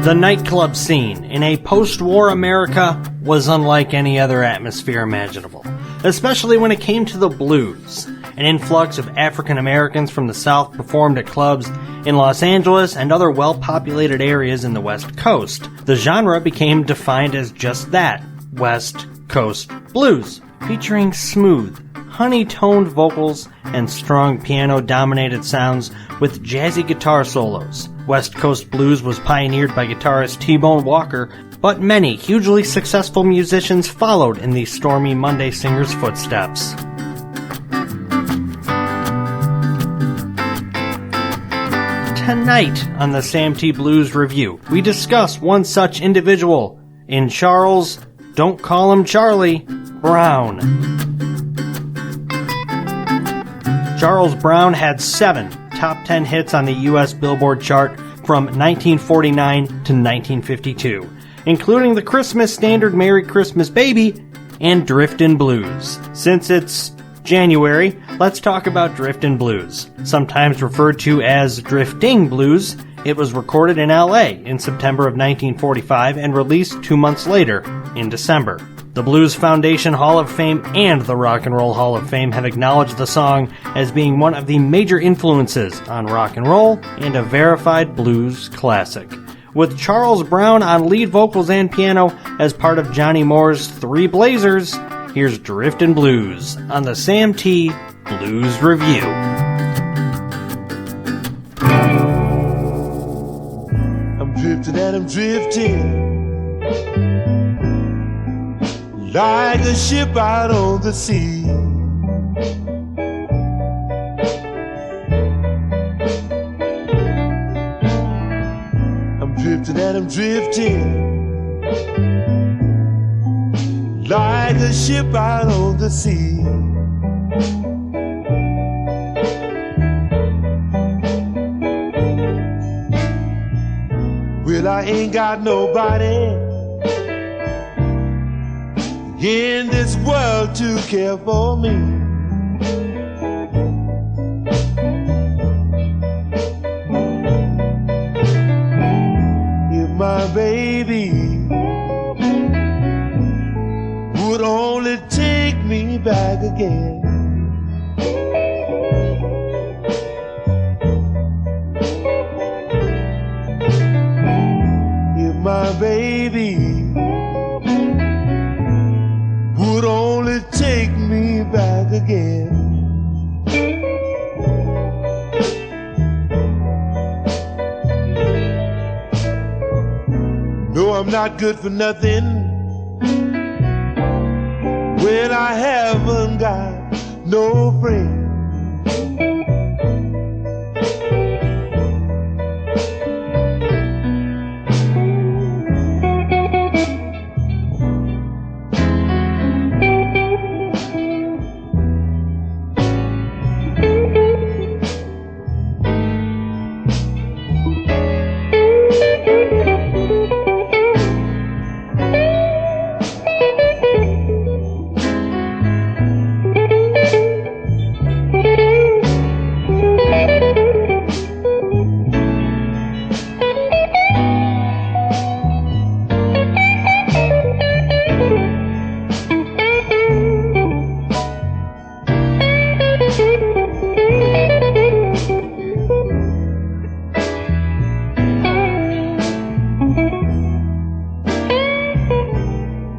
The nightclub scene in a post-war America was unlike any other atmosphere imaginable, especially when it came to the blues. An influx of African Americans from the South performed at clubs in Los Angeles and other well-populated areas in the West Coast. The genre became defined as just that, West Coast blues, featuring smooth, honey-toned vocals and strong piano-dominated sounds with jazzy guitar solos. West Coast blues was pioneered by guitarist T-Bone Walker, but many hugely successful musicians followed in the Stormy Monday singer's footsteps. Tonight on the Sam T. Blues Review, we discuss one such individual in Charles, don't call him Charlie, Brown. Charles Brown had 7 top 10 hits on the U.S. Billboard chart from 1949 to 1952, including the Christmas standard Merry Christmas Baby and Driftin' Blues. Since it's January, let's talk about Driftin' Blues. Sometimes referred to as Drifting Blues, it was recorded in L.A. in September of 1945 and released 2 months later, in December. The Blues Foundation Hall of Fame and the Rock and Roll Hall of Fame have acknowledged the song as being one of the major influences on rock and roll and a verified blues classic. With Charles Brown on lead vocals and piano as part of Johnny Moore's Three Blazers, here's Driftin' Blues on the Sam T. Blues Review. I'm drifting and I'm drifting like a ship out on the sea. I'm drifting and I'm drifting like a ship out on the sea. Well, I ain't got nobody in this world to care for me. If my baby would only take me back again. If my baby would only take me back again. No, I'm not good for nothing when I haven't got no friend.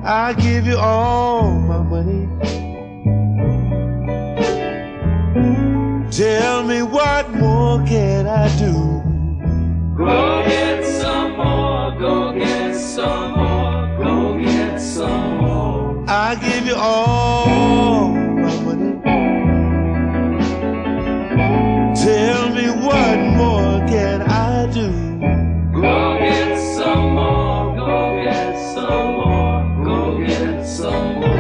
I give you all my money. Tell me what more can I do? Go get some more, go get some more, go get some more. I give you all my money. Tell me what more can I do? Go get some more, go get some more, go get some more.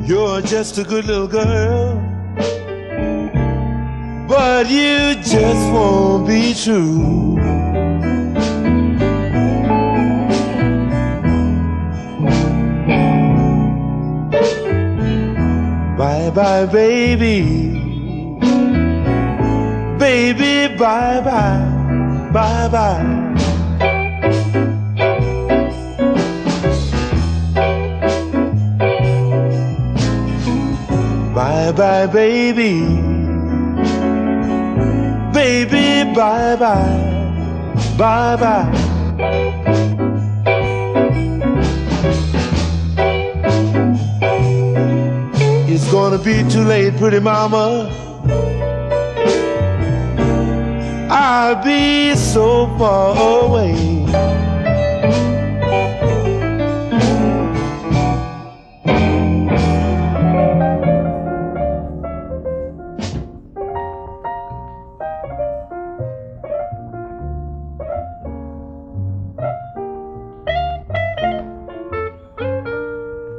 You're just a good little girl, but you just won't be true. Bye-bye, baby. Baby, bye-bye. bye bye. Bye bye, baby. Baby, bye bye. Bye bye. It's gonna be too late, pretty mama. I'll be so far away.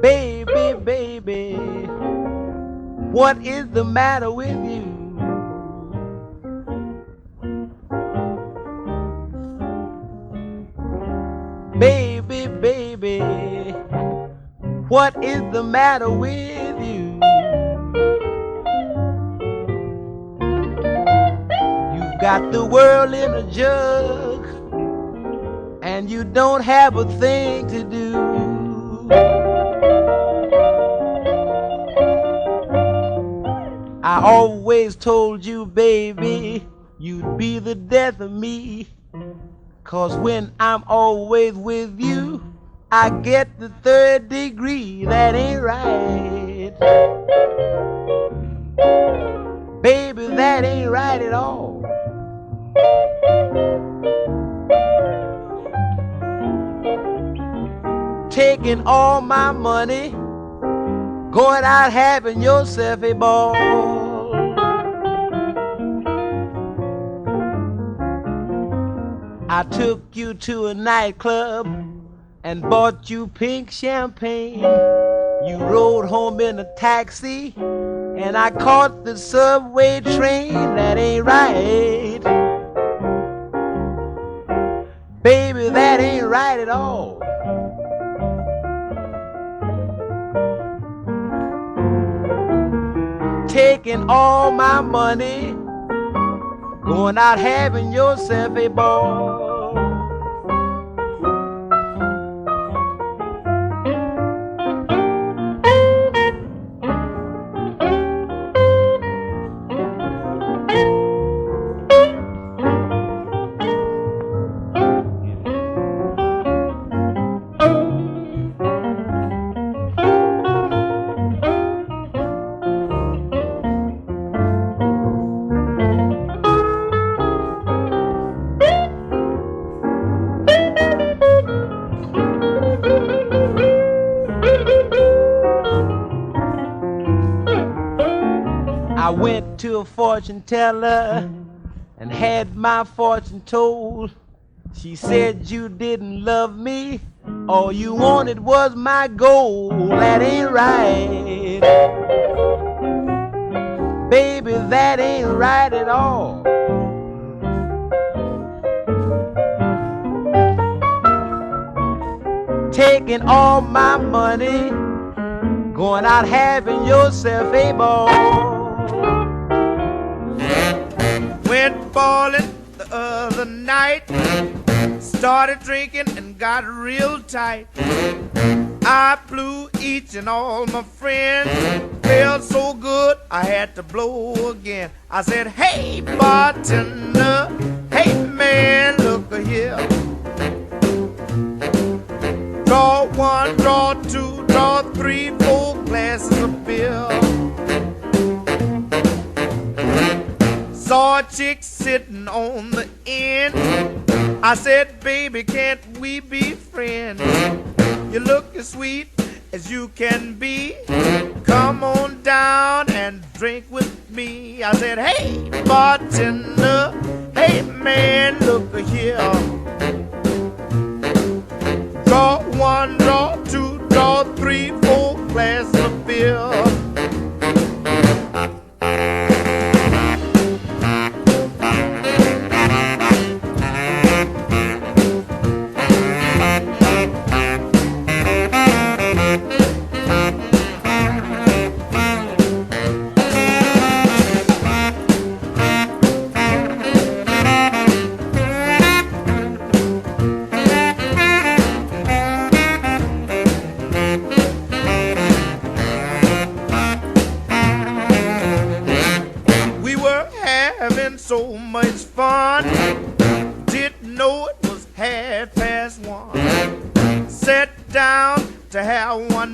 Baby, baby, what is the matter with you? Baby, baby, what is the matter with you? You've got the world in a jug, and you don't have a thing to do. I always told you, baby, you'd be the death of me. 'Cause when I'm always with you, I get the third degree. That ain't right. Baby, that ain't right at all. Taking all my money, going out having yourself a ball. I took you to a nightclub and bought you pink champagne. You rode home in a taxi and I caught the subway train. That ain't right. Baby, that ain't right at all. Taking all my money, going out having yourself a ball. I went to a fortune teller and had my fortune told. She said you didn't love me, all you wanted was my gold. That ain't right. Baby, that ain't right at all. Taking all my money, going out having yourself a ball. Went ballin' the other night, started drinking and got real tight. I blew each and all my friends, felt so good I had to blow again. I said, hey bartender, hey man, look here. Draw one, draw two, draw three, four glasses of beer. Saw a chick sitting on the end. I said, baby, can't we be friends? You look as sweet as you can be. Come on down and drink with me. I said, hey, bartender, hey, man, look here. Draw one, draw two, draw three, four glasses of beer.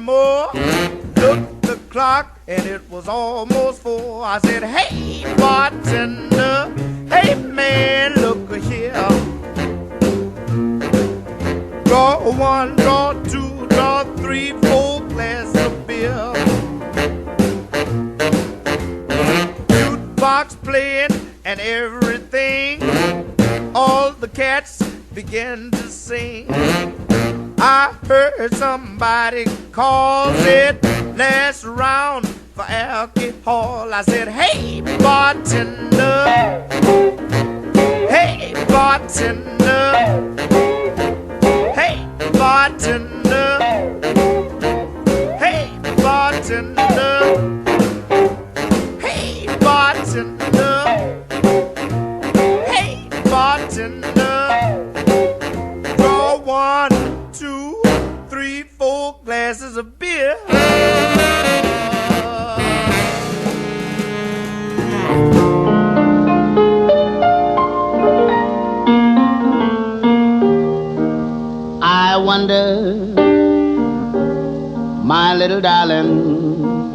more. Looked the clock and it was almost 4. I said, hey, bartender, hey, man, look here. Draw 1, draw 2, draw 3, 4 glasses of beer. Jukebox playing and everything. All the cats began to sing. I heard somebody call it last round for alcohol. I said, hey, bartender, hey, bartender, hey, bartender, hey, bartender, hey, bartender, hey, bartender. Draw 1, 2, 3, 4 glasses of beer. I wonder, my little darling,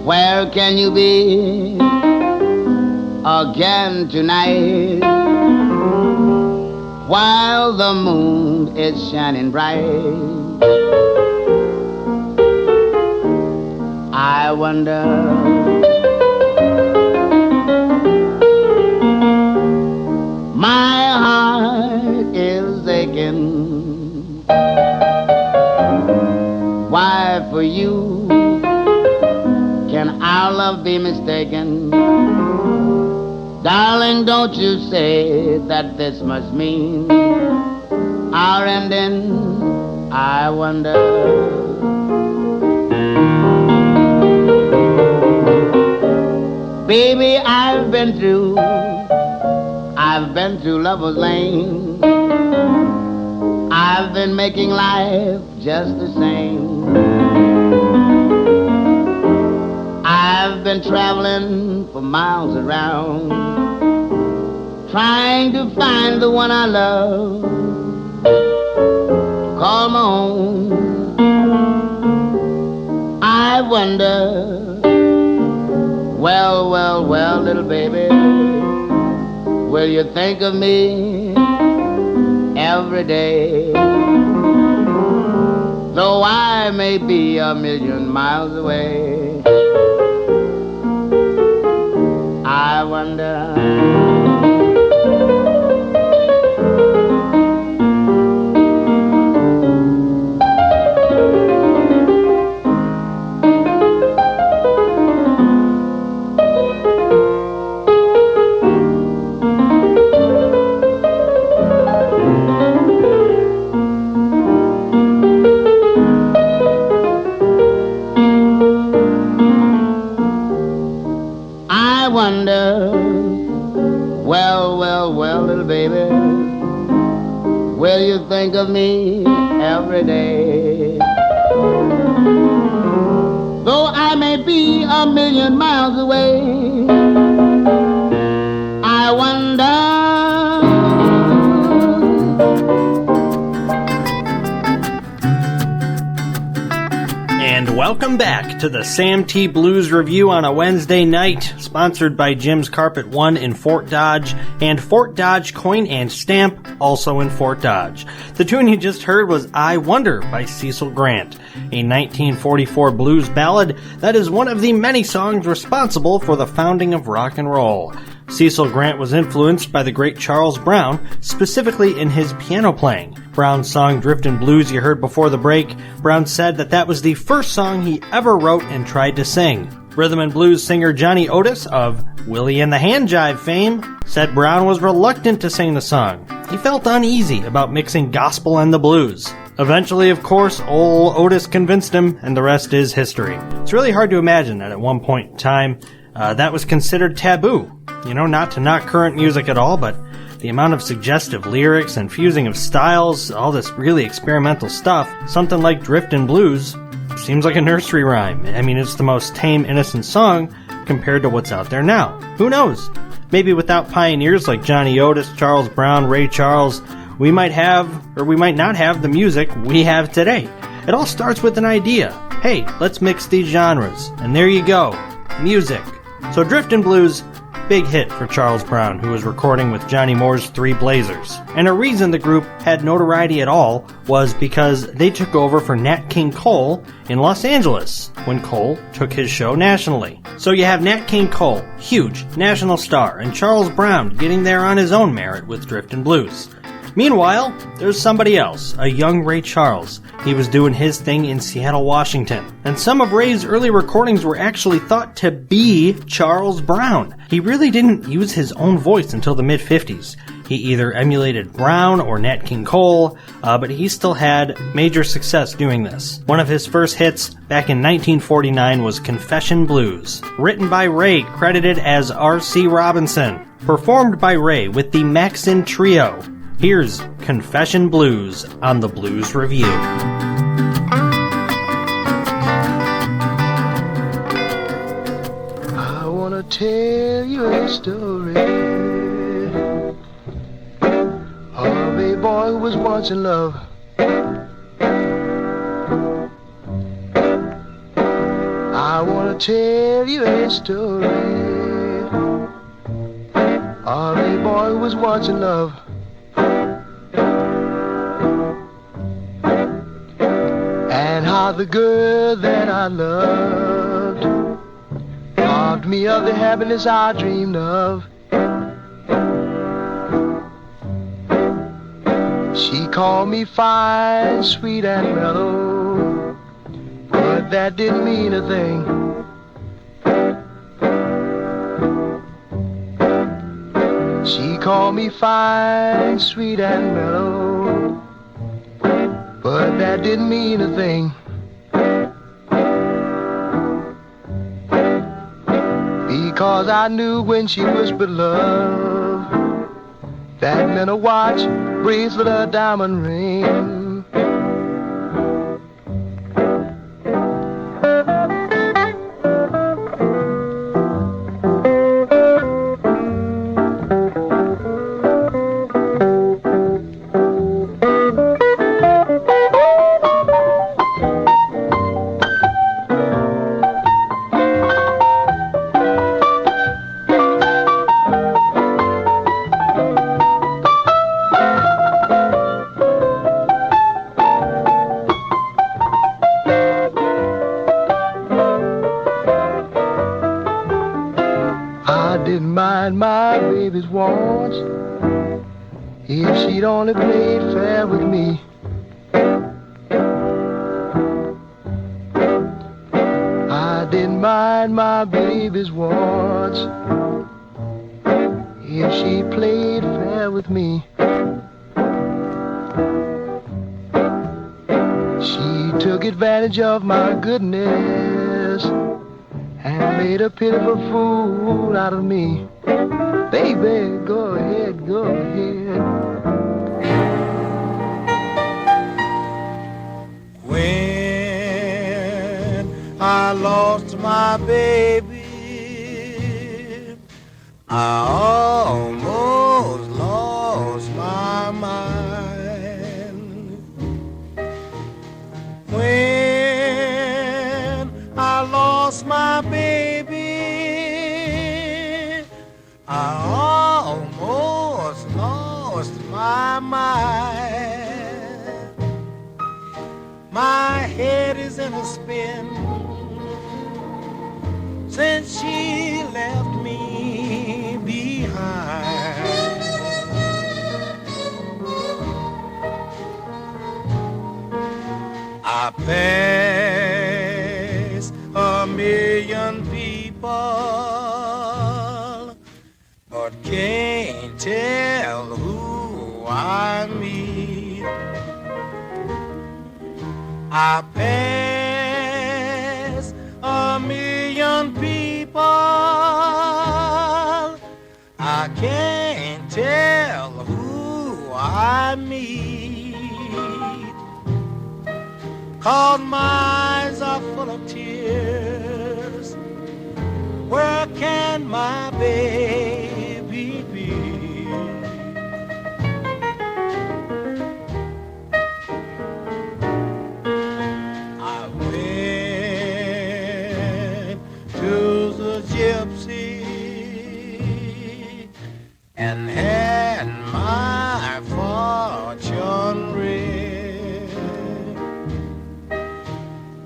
where can you be again tonight? While the moon is shining bright, I wonder, my heart is aching. Why for you can our love be mistaken? Darling, don't you say that this must mean our ending, I wonder. Baby, I've been through Lover's Lane. I've been making life just the same. I've been traveling for miles around, trying to find the one I love, call my own. I wonder, well, well, well, little baby, will you think of me every day? Though I may be a million miles away, I wonder. I wonder, well, well, well, little baby, will you think of me every day? Though I may be a million miles away, I wonder. And welcome back to the Sam T. Blues Review on a Wednesday night, sponsored by Jim's Carpet One in Fort Dodge and Fort Dodge Coin and Stamp, also in Fort Dodge. The tune you just heard was I Wonder by Cecil Grant, a 1944 blues ballad that is one of the many songs responsible for the founding of rock and roll. Cecil Grant was influenced by the great Charles Brown, specifically in his piano playing. Brown's song Driftin' Blues you heard before the break, Brown said that was the first song he ever wrote and tried to sing. Rhythm and blues singer Johnny Otis of Willie and the Hand Jive fame said Brown was reluctant to sing the song. He felt uneasy about mixing gospel and the blues. Eventually, of course, old Otis convinced him, and the rest is history. It's really hard to imagine that at one point in time, that was considered taboo. You know, not to knock current music at all, but the amount of suggestive lyrics and fusing of styles, all this really experimental stuff, something like Driftin' Blues seems like a nursery rhyme. I mean, it's the most tame, innocent song compared to what's out there now. Who knows? Maybe without pioneers like Johnny Otis, Charles Brown, Ray Charles, we might have, or we might not have the music we have today. It all starts with an idea. Hey, let's mix these genres. And there you go. Music. So Driftin' Blues, big hit for Charles Brown, who was recording with Johnny Moore's Three Blazers. And a reason the group had notoriety at all was because they took over for Nat King Cole in Los Angeles when Cole took his show nationally. So you have Nat King Cole, huge national star, and Charles Brown getting there on his own merit with Driftin' Blues. Meanwhile, there's somebody else, a young Ray Charles. He was doing his thing in Seattle, Washington. And some of Ray's early recordings were actually thought to be Charles Brown. He really didn't use his own voice until the mid-50s. He either emulated Brown or Nat King Cole, but he still had major success doing this. One of his first hits back in 1949 was Confession Blues, written by Ray, credited as R.C. Robinson, performed by Ray with the Maxon Trio. Here's Confession Blues on the Blues Revue. I wanna tell you a story of a boy who was once in love. I wanna tell you a story of a boy who was once in love. And how the girl that I loved robbed me of the happiness I dreamed of. She called me fine, sweet and mellow, but that didn't mean a thing. She called me fine, sweet and mellow, but that didn't mean a thing. Because I knew when she whispered love, that meant a watch, bracelet, a diamond ring. My baby's wants, if she'd only played fair with me. I didn't mind my baby's wants, if she played fair with me. She took advantage of my goodness and made a pitiful fool out of me. Baby, go ahead, go ahead. When I lost my baby, I almost lost my mind. When I lost my baby, I almost lost my mind. My head is in a spin since she left me behind. I pass a million people, but can't tell who I meet. I pass a million people, I can't tell who I meet. 'Cause my eyes are full of tears. Where can my baby be? gypsy and had my fortune read.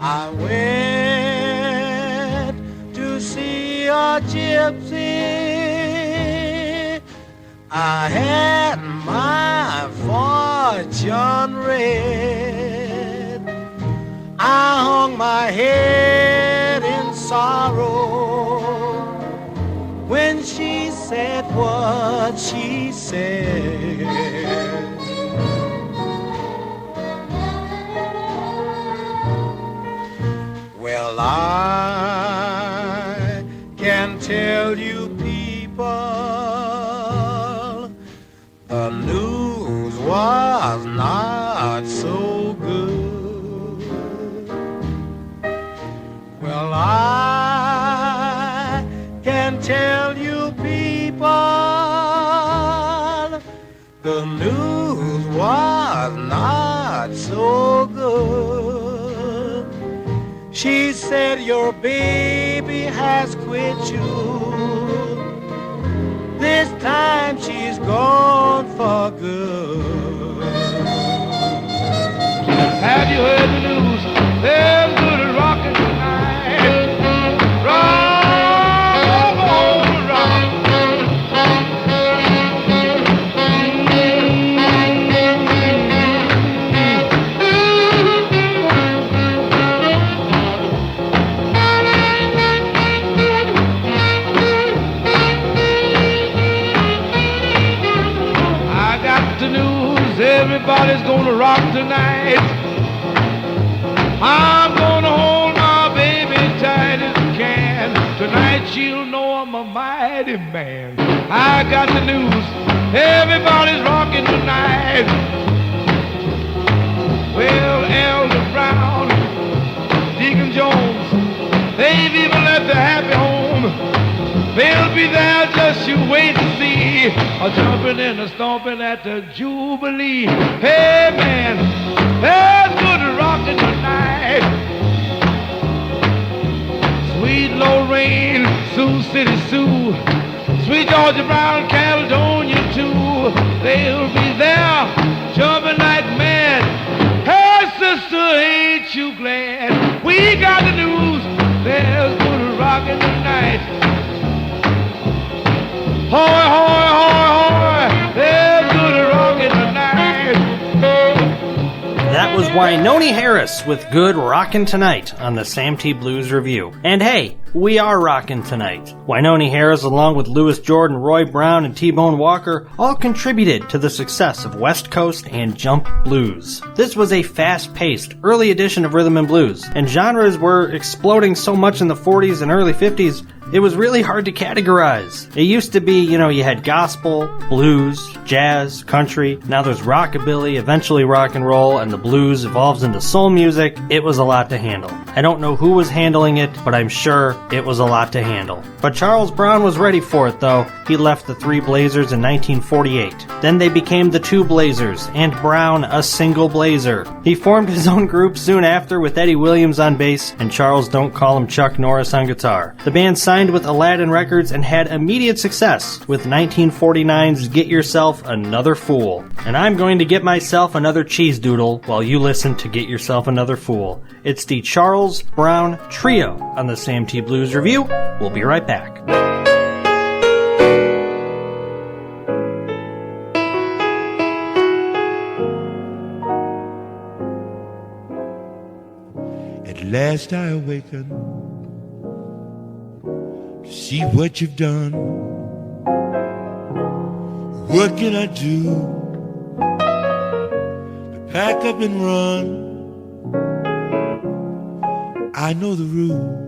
I went to see a gypsy. I had my fortune read. I hung my head in sorrow when she said what she said. Well, I can tell you people, the news was not so good. Well, I can tell you people, the news was not so good. She said your baby has quit you. This time she's gone for good. Have you heard the news? There's good rockin' tonight. Rock on, rock. I got the news. Everybody's gonna rock tonight. I'm gonna hold my baby tight as I can. Tonight she'll know I'm a mighty man. I got the news. Everybody's rocking tonight. Well, Elder Brown, Deacon Jones, they've even left the happy home. They'll be there, just you wait and see. A jumping and a stomping at the Jubilee. Hey man, there's good rockin' tonight. Sweet Lorraine, Sioux City Sue, sweet Georgia Brown, Caledonia too. They'll be there, jumping like mad. Hey sister, ain't you glad? We got the news, there's good rockin' tonight. Hoy, hoy, hoy, hoy, there's good rockin' tonight. That was Wynonie Harris with Good Rockin' Tonight on the Sam T. Blues Review. And hey, we are rockin' tonight. Wynonie Harris, along with Louis Jordan, Roy Brown, and T-Bone Walker, all contributed to the success of West Coast and jump blues. This was a fast-paced, early edition of rhythm and blues, and genres were exploding so much in the 40s and early 50s, it was really hard to categorize. It used to be, you had gospel, blues, jazz, country. Now there's rockabilly, eventually rock and roll, and the blues evolves into soul music. It was a lot to handle. I don't know who was handling it, but I'm sure it was a lot to handle. But Charles Brown was ready for it, though. He left the Three Blazers in 1948. Then they became the Two Blazers, and Brown a Single Blazer. He formed his own group soon after with Eddie Williams on bass and Charles Don't Call Him Chuck Norris on guitar. The band signed with Aladdin Records and had immediate success with 1949's Get Yourself Another Fool. And I'm going to get myself another cheese doodle while you listen to Get Yourself Another Fool. It's the Charles Brown Trio on the Sam T. Blues Review. We'll be right back. At last I awaken to see what you've done. What can I do but pack up and run? I know the rule.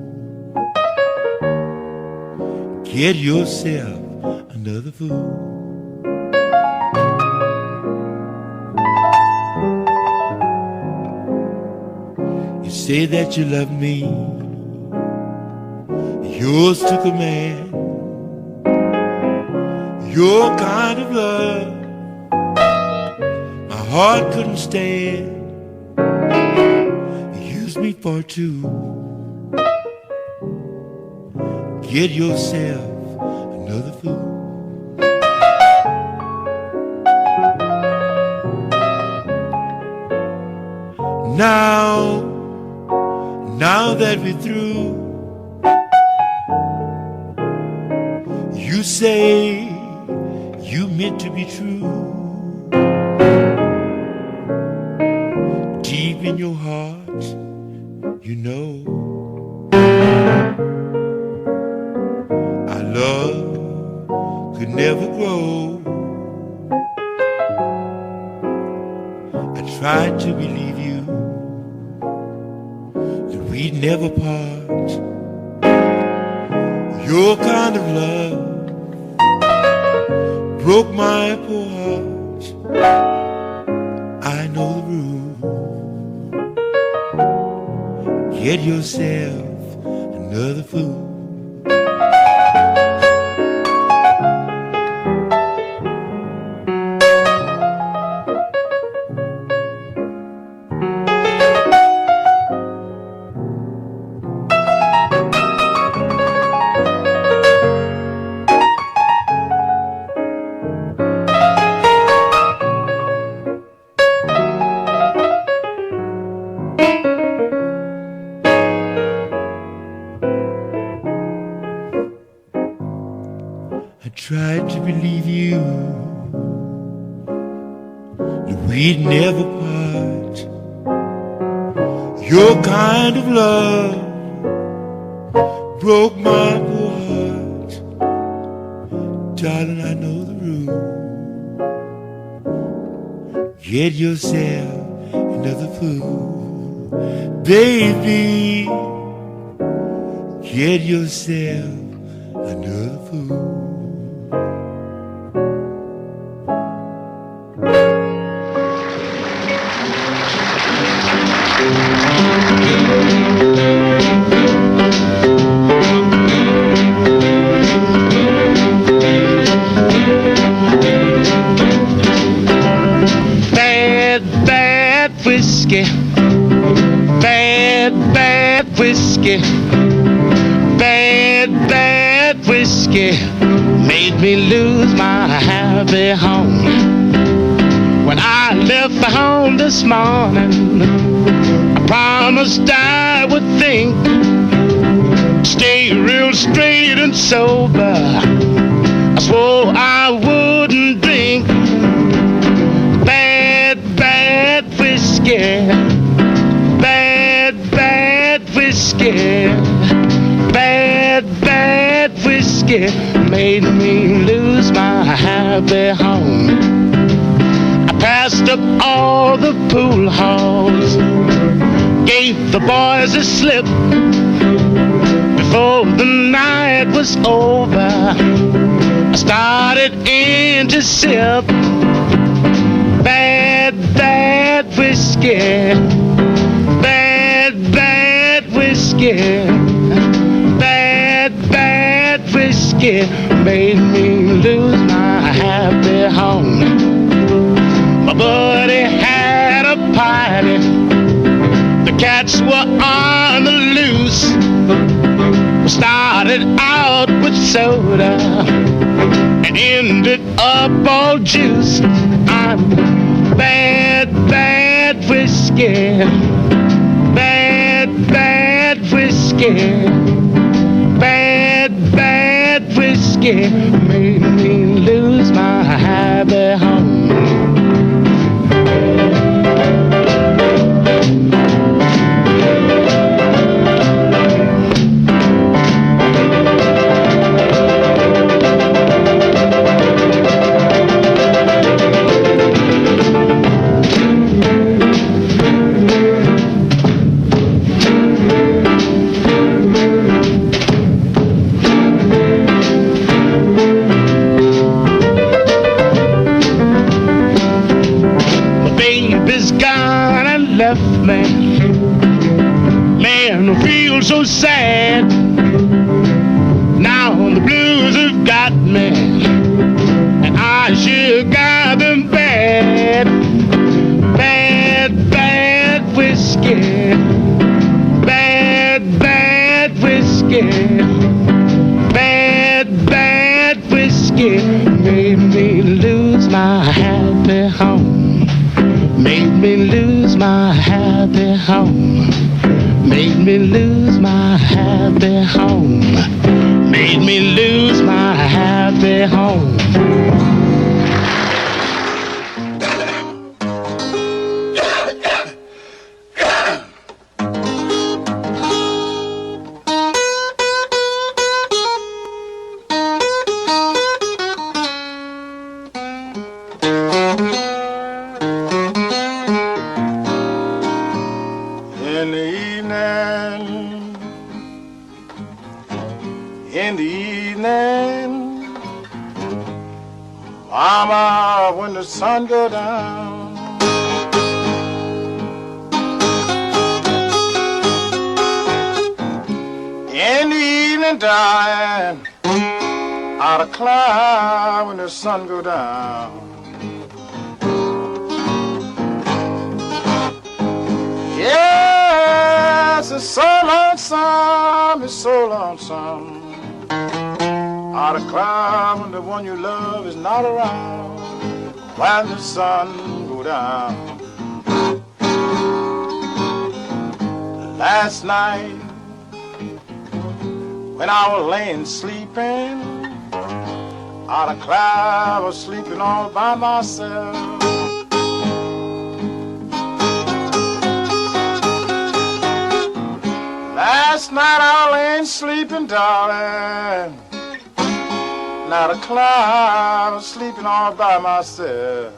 Get yourself another fool. You say that you love me, yours to command. Your kind of love my heart couldn't stand. You used me for two. get yourself another fool. Now that we're through, you say you meant to be true. Deep in your heart, you know our love could never grow. I tried to believe you, that we'd never part. Your kind of love broke my poor heart. I know the rule. Get yourself another fool. I tried to believe you, that we'd never part. Your kind of love broke my poor heart. Darling, I know the rule. Get yourself another fool. Baby, get yourself another fool. Bad whiskey, bad whiskey, bad whiskey made me lose my happy home. When I left the home this morning, I promised I would think, stay real straight and sober. I swore I wouldn't drink. Bad whiskey, bad whiskey, bad whiskey made me lose my happy home. I passed up all the pool halls, gave the boys a slip. Before the night was over, I started in to sip. Bad whiskey, bad whiskey, bad whiskey made me lose my happy home. My buddy had a party, the cats were on the loose. We started out with soda and ended up all juiced. I'm bad whiskey, bad whiskey, bad whiskey made me lose my happy home. Man, I feel so sad. Now the blues have got me, and I sure got them bad. Bad whiskey, bad whiskey, made me lose my happy home. Made me lose my happy home. Made me lose my happy home. Made me lose my happy home. In the evening, Mama, when the sun go down, in the evening, darling, out of cloud when the sun go down. Yes, it's so lonesome, it's so lonesome. Out of cloud when the one you love is not around, when the sun go down. Last night when I was laying sleeping, out of cloud I was sleeping all by myself. Last night I was laying sleeping, darling, not a cloud, I'm sleeping all by myself.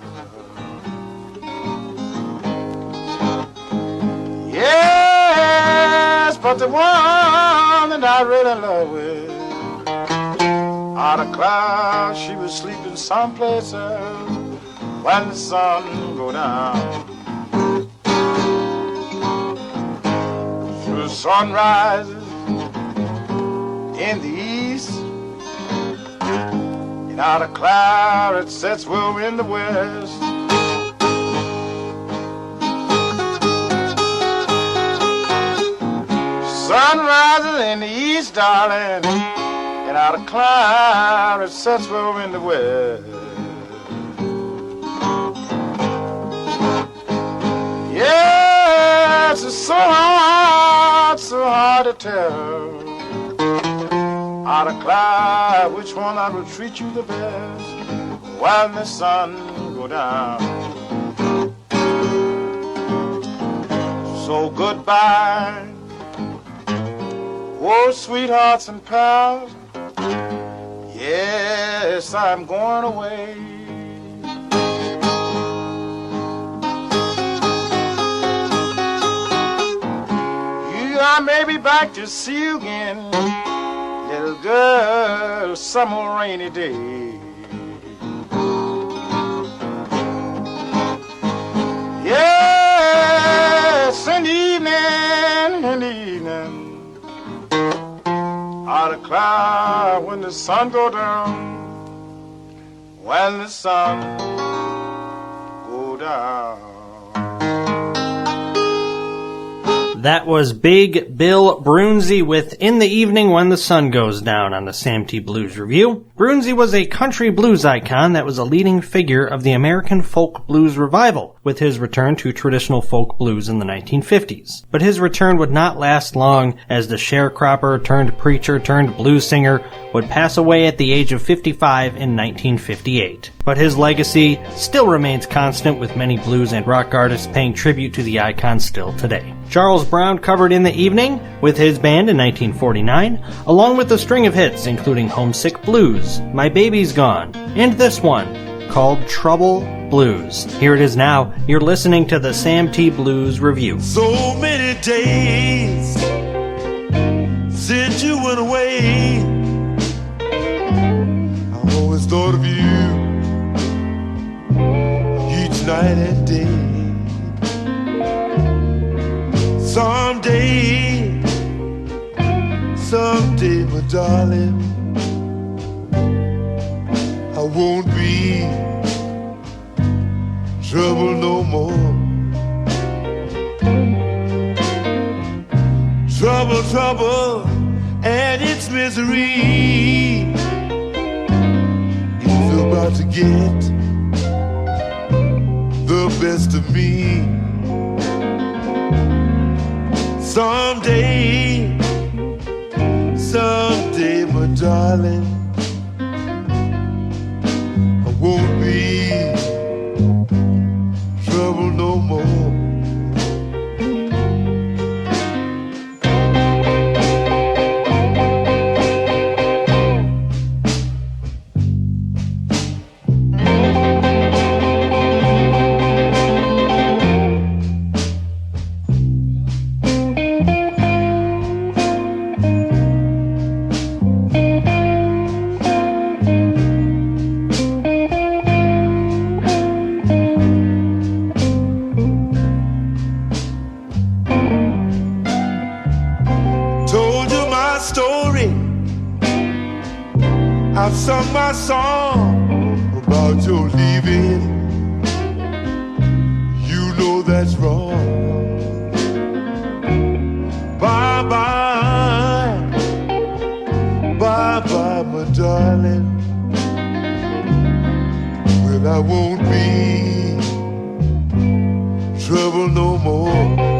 Yes, but the one that I really love with, out of cloud, she was sleeping someplace else when the sun go down. The sun rises in the east, and out of cloud it sets well in the west. Sun rises in the east, darling, and out of cloud it sets well in the west. Yes, it's so hard to tell, out of cloud, which one I will treat you the best when the sun go down. So goodbye, oh sweethearts and pals. Yes, I'm going away. I may be back to see you again, little girl, some more rainy day. Yes, in the evening, out of cloud when the sun go down, when the sun go down. That was Big Bill Broonzy with In the Evening When the Sun Goes Down on the Sam T. Blues Review. Broonzy was a country blues icon that was a leading figure of the American folk blues revival, with his return to traditional folk blues in the 1950s. But his return would not last long, as the sharecropper turned preacher turned blues singer would pass away at the age of 55 in 1958. But his legacy still remains constant, with many blues and rock artists paying tribute to the icon still today. Charles Brown covered In the Evening with his band in 1949, along with a string of hits including Homesick Blues, My Baby's Gone, and this one called Trouble Blues. Here it is now. You're listening to the Sam T. Blues Review. So many days since you went away, I always thought of you each night and day. Someday, my darling, I won't be trouble no more. Trouble, and its misery. It start to get the best of me. Someday, someday, my darling, I won't be trouble no more. I've sung my song about your leaving. You know that's wrong. Bye bye, bye bye, my darling. Well, I won't be trouble no more.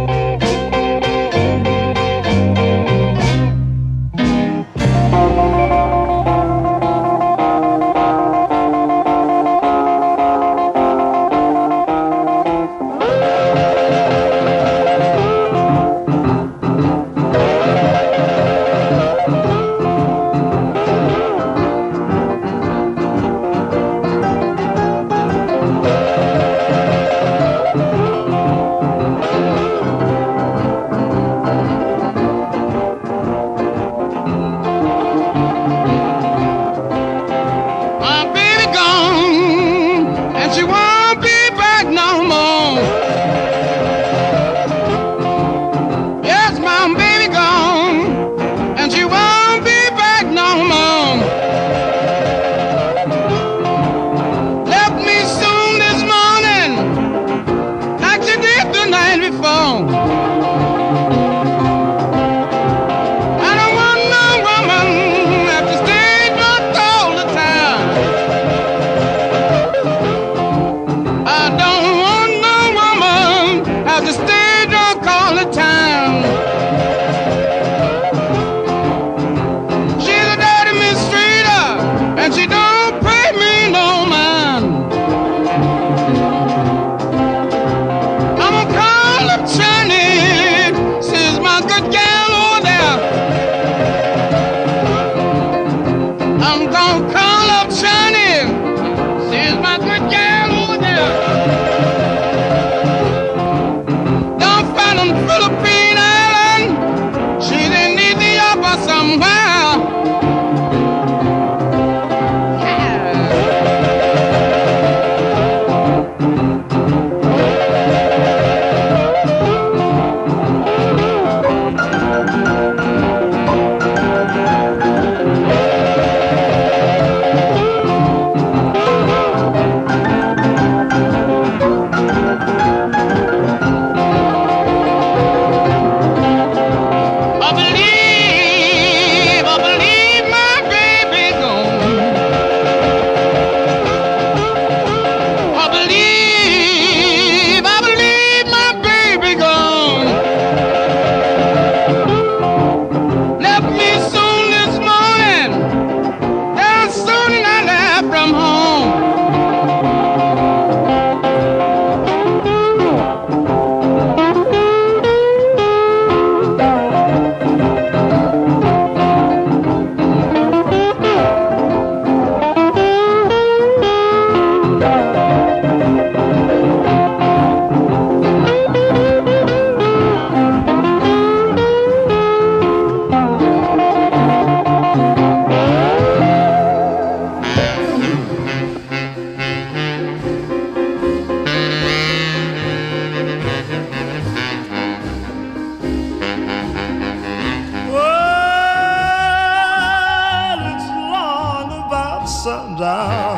sundown.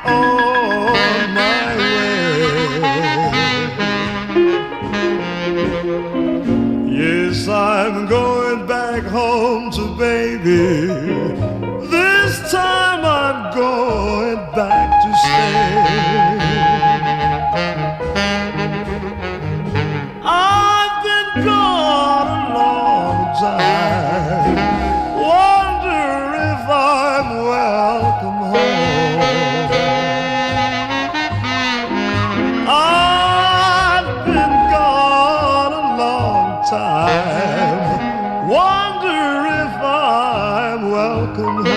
on my way. Yes, I'm going back home to baby. This time I'm going back to stay. I've been gone a long time. Wonder if I'm welcome home. I've been gone a long time. Wonder if I'm welcome home.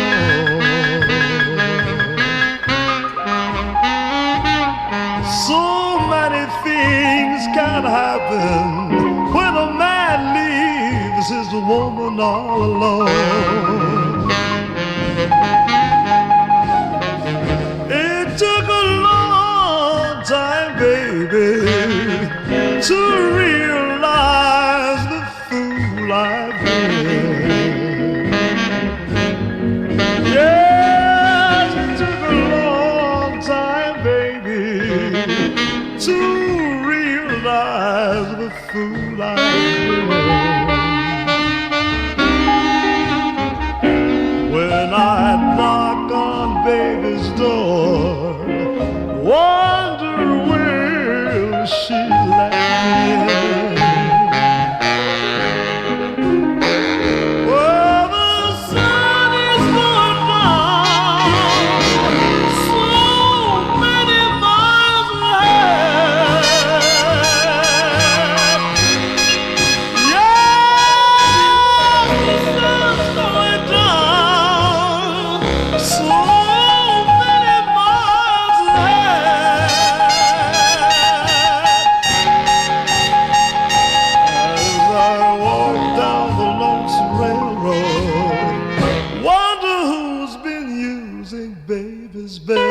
So many things can happen when a man leaves his woman all alone. It took a long time, baby, to realize the fool I've been. Yes, it took a long time, baby, to realize the fool I've been. When I knock on baby's door, wonder will she let me in? Well, the sun is going down so many miles ahead. Yeah, the sun's going down so many miles ahead. As I walk down the lonesome railroad, wonder who's been using baby's bed.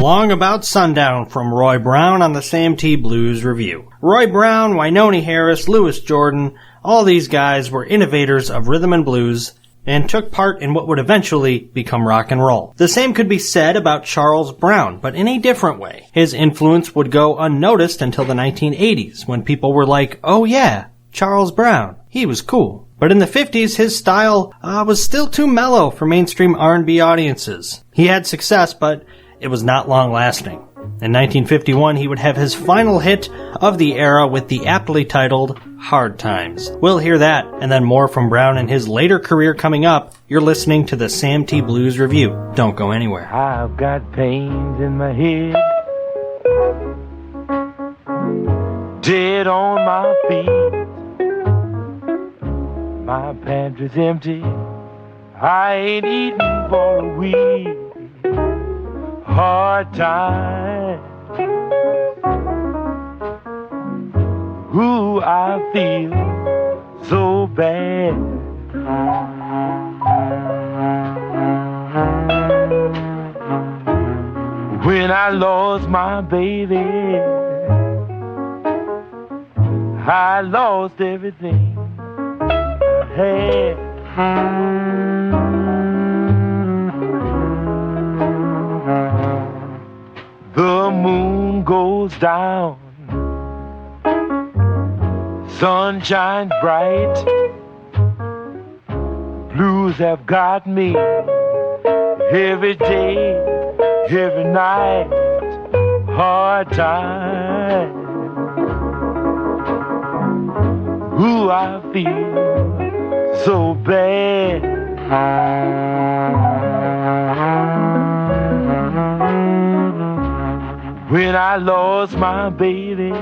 Long About Sundown from Roy Brown on the Sam T. Blues Revue. Roy Brown, Wynonie Harris, Louis Jordan, all these guys were innovators of rhythm and blues and took part in what would eventually become rock and roll. The same could be said about Charles Brown, but in a different way. His influence would go unnoticed until the 1980s, when people were like, oh yeah, Charles Brown, he was cool. But in the 50s, his style was still too mellow for mainstream R&B audiences. He had success, but it was not long-lasting. In 1951, he would have his final hit of the era with the aptly titled Hard Times. We'll hear that, and then more from Brown and his later career coming up. You're listening to the Sam T. Blues Revue. Don't go anywhere. I've got pains in my head, dead on my feet. My pantry's empty, I ain't eaten for a week. Hard times, ooh, I feel so bad. When I lost my baby, I lost everything I had. The moon goes down, sun shines bright. Blues have got me every day, every night. Hard times, ooh, I feel so bad. When I lost my baby,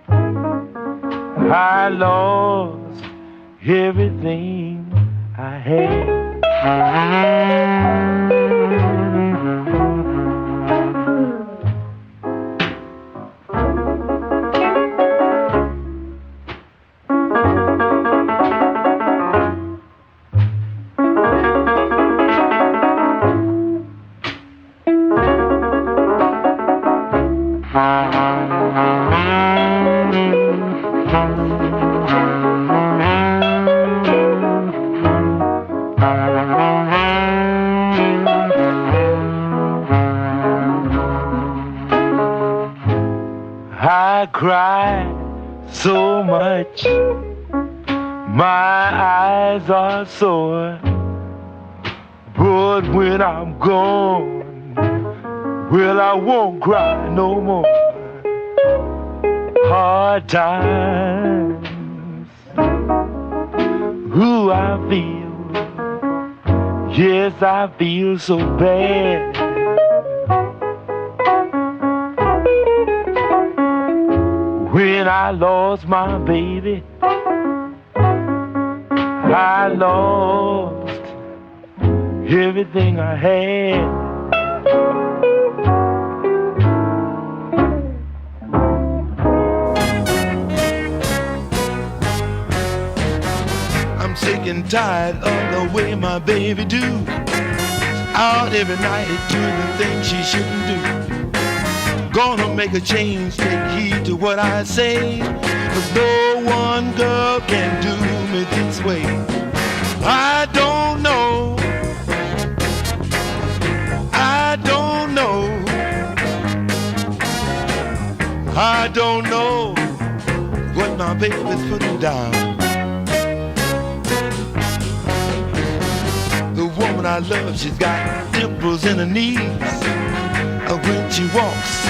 I lost everything I had. I cry so much, my eyes are sore. But when I'm gone, well, I won't cry no more. Hard times, ooh, I feel, yes, I feel so bad. When I lost my baby, I lost everything I had. I'm sick and tired of the way my baby do. She's out every night doing the things she shouldn't do. Gonna make a change, take heed to what I say, 'cause no one girl can do me this way. I don't know, I don't know, I don't know what my baby's putting down. The woman I love, she's got dimples in her knees. When she walks,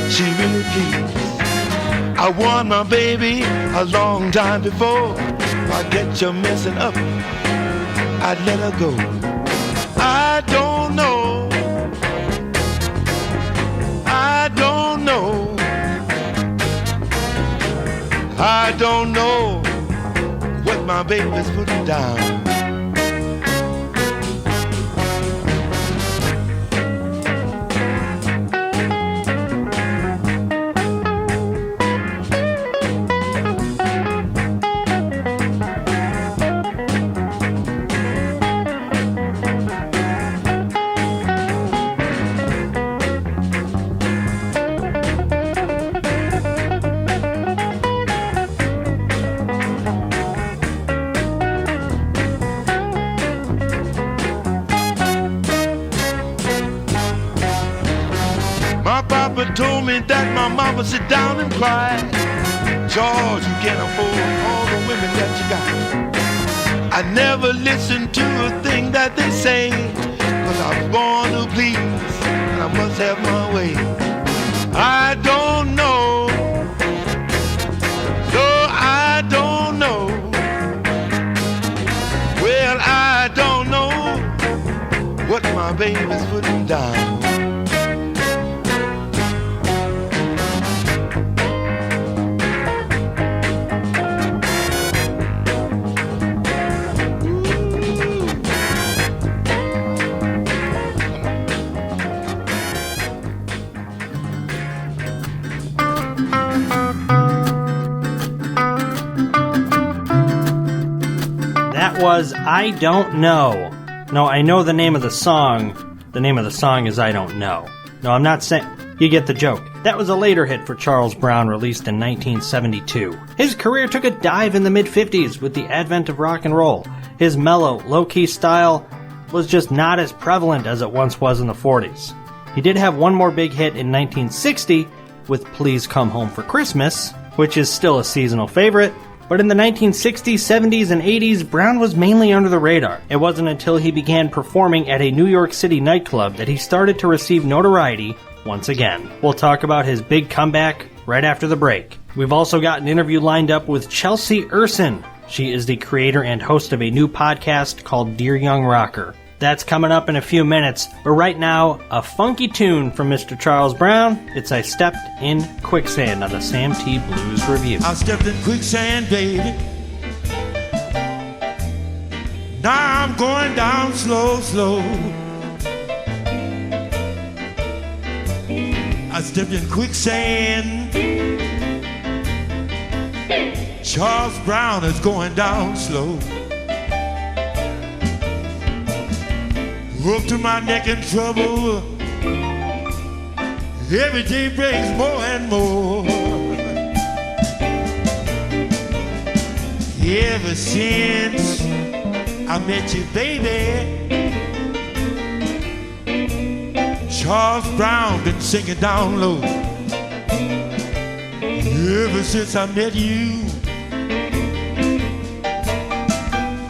she really pleases. I won my baby a long time before. If I get you messing up, I'd let her go. I don't know, I don't know, I don't know what my baby's putting down. Told me that my mama sit down and cry. George, you can't afford all the women that you got. I never listen to a thing that they say, 'cause I was born to please and I must have my way. I don't know, no, I don't know. Well, I don't know what my baby's putting down. Was I Don't Know. No, I know the name of the song. The name of the song is I Don't Know. No, I'm not saying... You get the joke. That was a later hit for Charles Brown, released in 1972. His career took a dive in the mid-50s with the advent of rock and roll. His mellow, low-key style was just not as prevalent as it once was in the 40s. He did have one more big hit in 1960 with Please Come Home for Christmas, which is still a seasonal favorite. But in the 1960s, 70s, and 80s, Brown was mainly under the radar. It wasn't until he began performing at a New York City nightclub that he started to receive notoriety once again. We'll talk about his big comeback right after the break. We've also got an interview lined up with Chelsea Urcin. She is the creator and host of a new podcast called Dear Young Rocker. That's coming up in a few minutes, but right now, a funky tune from Mr. Charles Brown. It's I Stepped in Quicksand on the Sam T. Blues Revue. I stepped in quicksand, baby. Now I'm going down slow, slow. I stepped in quicksand. Charles Brown is going down slow. Up to my neck in trouble. Every day brings more and more. Ever since I met you, baby, Charles Brown been singing down low. Ever since I met you,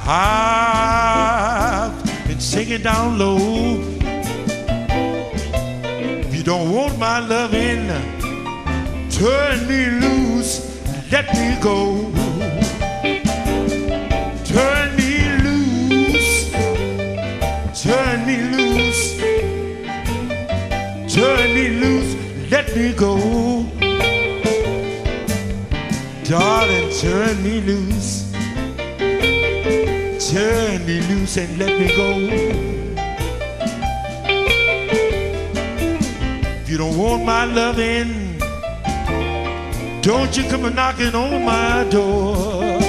I've been singing down low. If you don't want my loving, turn me loose, let me go. Turn me loose, turn me loose, turn me loose, let me go. Darling, turn me loose, turn me loose and let me go. If you don't want my loving, don't you come a knocking on my door.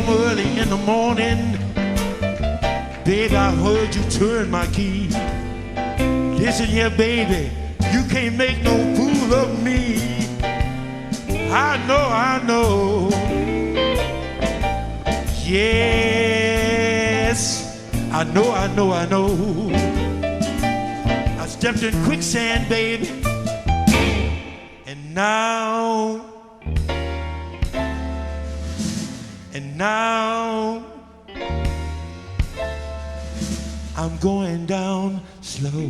Early in the morning, baby, I heard you turn my key. Listen here, baby, you can't make no fool of me. I know. Yes, I know. I stepped in quicksand, baby, and now I'm going down slow.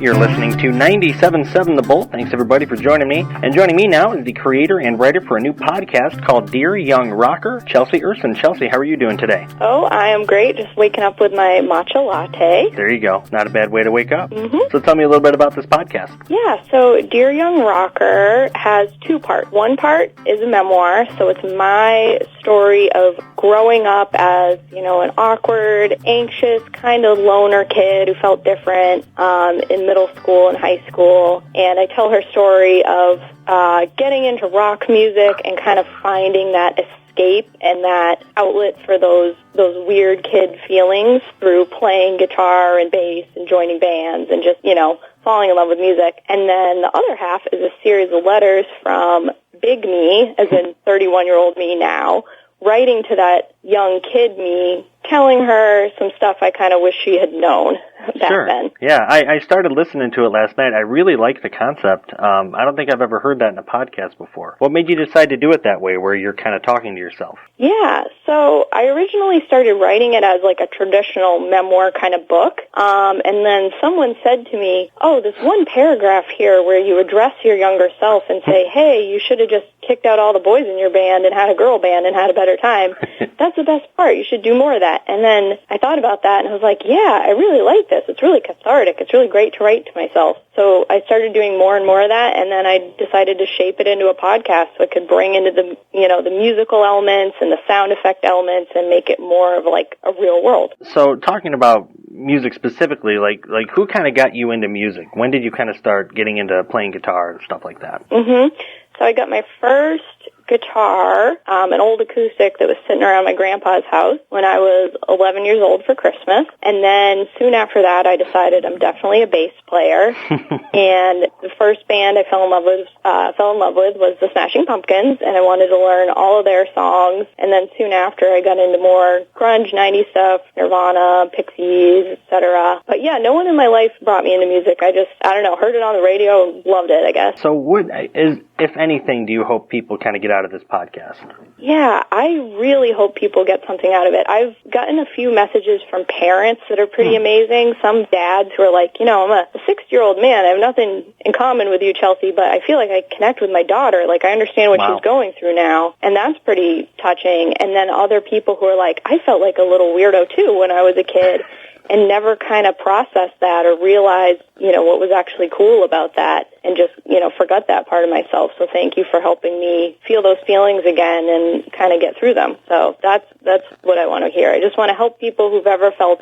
You're listening to 97.7 The Bolt. Thanks, everybody, for joining me. And joining me now is the creator and writer for a new podcast called Dear Young Rocker, Chelsea Urcin. Chelsea, how are you doing today? Oh, I am great. Just waking up with my matcha latte. There you go. Not a bad way to wake up. Mm-hmm. So tell me a little bit about this podcast. Yeah, so Dear Young Rocker has two parts. One part is a memoir, so it's my story of growing up as, an awkward, anxious, kind of loner kid who felt different in middle school and high school. And I tell her story of getting into rock music and kind of finding that escape and that outlet for those weird kid feelings through playing guitar and bass and joining bands and just, falling in love with music. And then the other half is a series of letters from Big Me, as in 31-year-old me now, writing to that young kid me, telling her some stuff I kind of wish she had known back then. Yeah, I started listening to it last night. I really like the concept. I don't think I've ever heard that in a podcast before. What made you decide to do it that way, where you're kind of talking to yourself? Yeah, so I originally started writing it as like a traditional memoir kind of book, and then someone said to me, oh, this one paragraph here where you address your younger self and say, hey, you should have just kicked out all the boys in your band and had a girl band and had a better time. That's the best part. You should do more of that. And then I thought about that, and I was like, yeah, I really like this. It's really cathartic. It's really great to write to myself. So I started doing more and more of that, and then I decided to shape it into a podcast so I could bring into the, the musical elements and the sound effect elements and make it more of like a real world. So talking about music specifically, like who kind of got you into music? When did you kind of start getting into playing guitar and stuff like that? So I got my first guitar, an old acoustic that was sitting around my grandpa's house when I was 11 years old for Christmas. And then soon after that, I decided I'm definitely a bass player. And the first band I fell in love with was the Smashing Pumpkins, and I wanted to learn all of their songs. And then soon after, I got into more grunge 90s stuff, Nirvana, Pixies, etc. But yeah, no one in my life brought me into music. I don't know, heard it on the radio and loved it, I guess. So if anything, do you hope people kind of get out of this podcast? Yeah, I really hope people get something out of it. I've gotten a few messages from parents that are pretty amazing. Some dads who are like, I'm a 60-year-old man. I have nothing in common with you, Chelsea, but I feel like I connect with my daughter. Like, I understand what she's going through now, and that's pretty touching. And then other people who are like, I felt like a little weirdo, too, when I was a kid, and never kind of processed that or realized, what was actually cool about that, and just, forgot that part of myself. So thank you for helping me feel those feelings again and kind of get through them. So that's what I want to hear. I just want to help people who've ever felt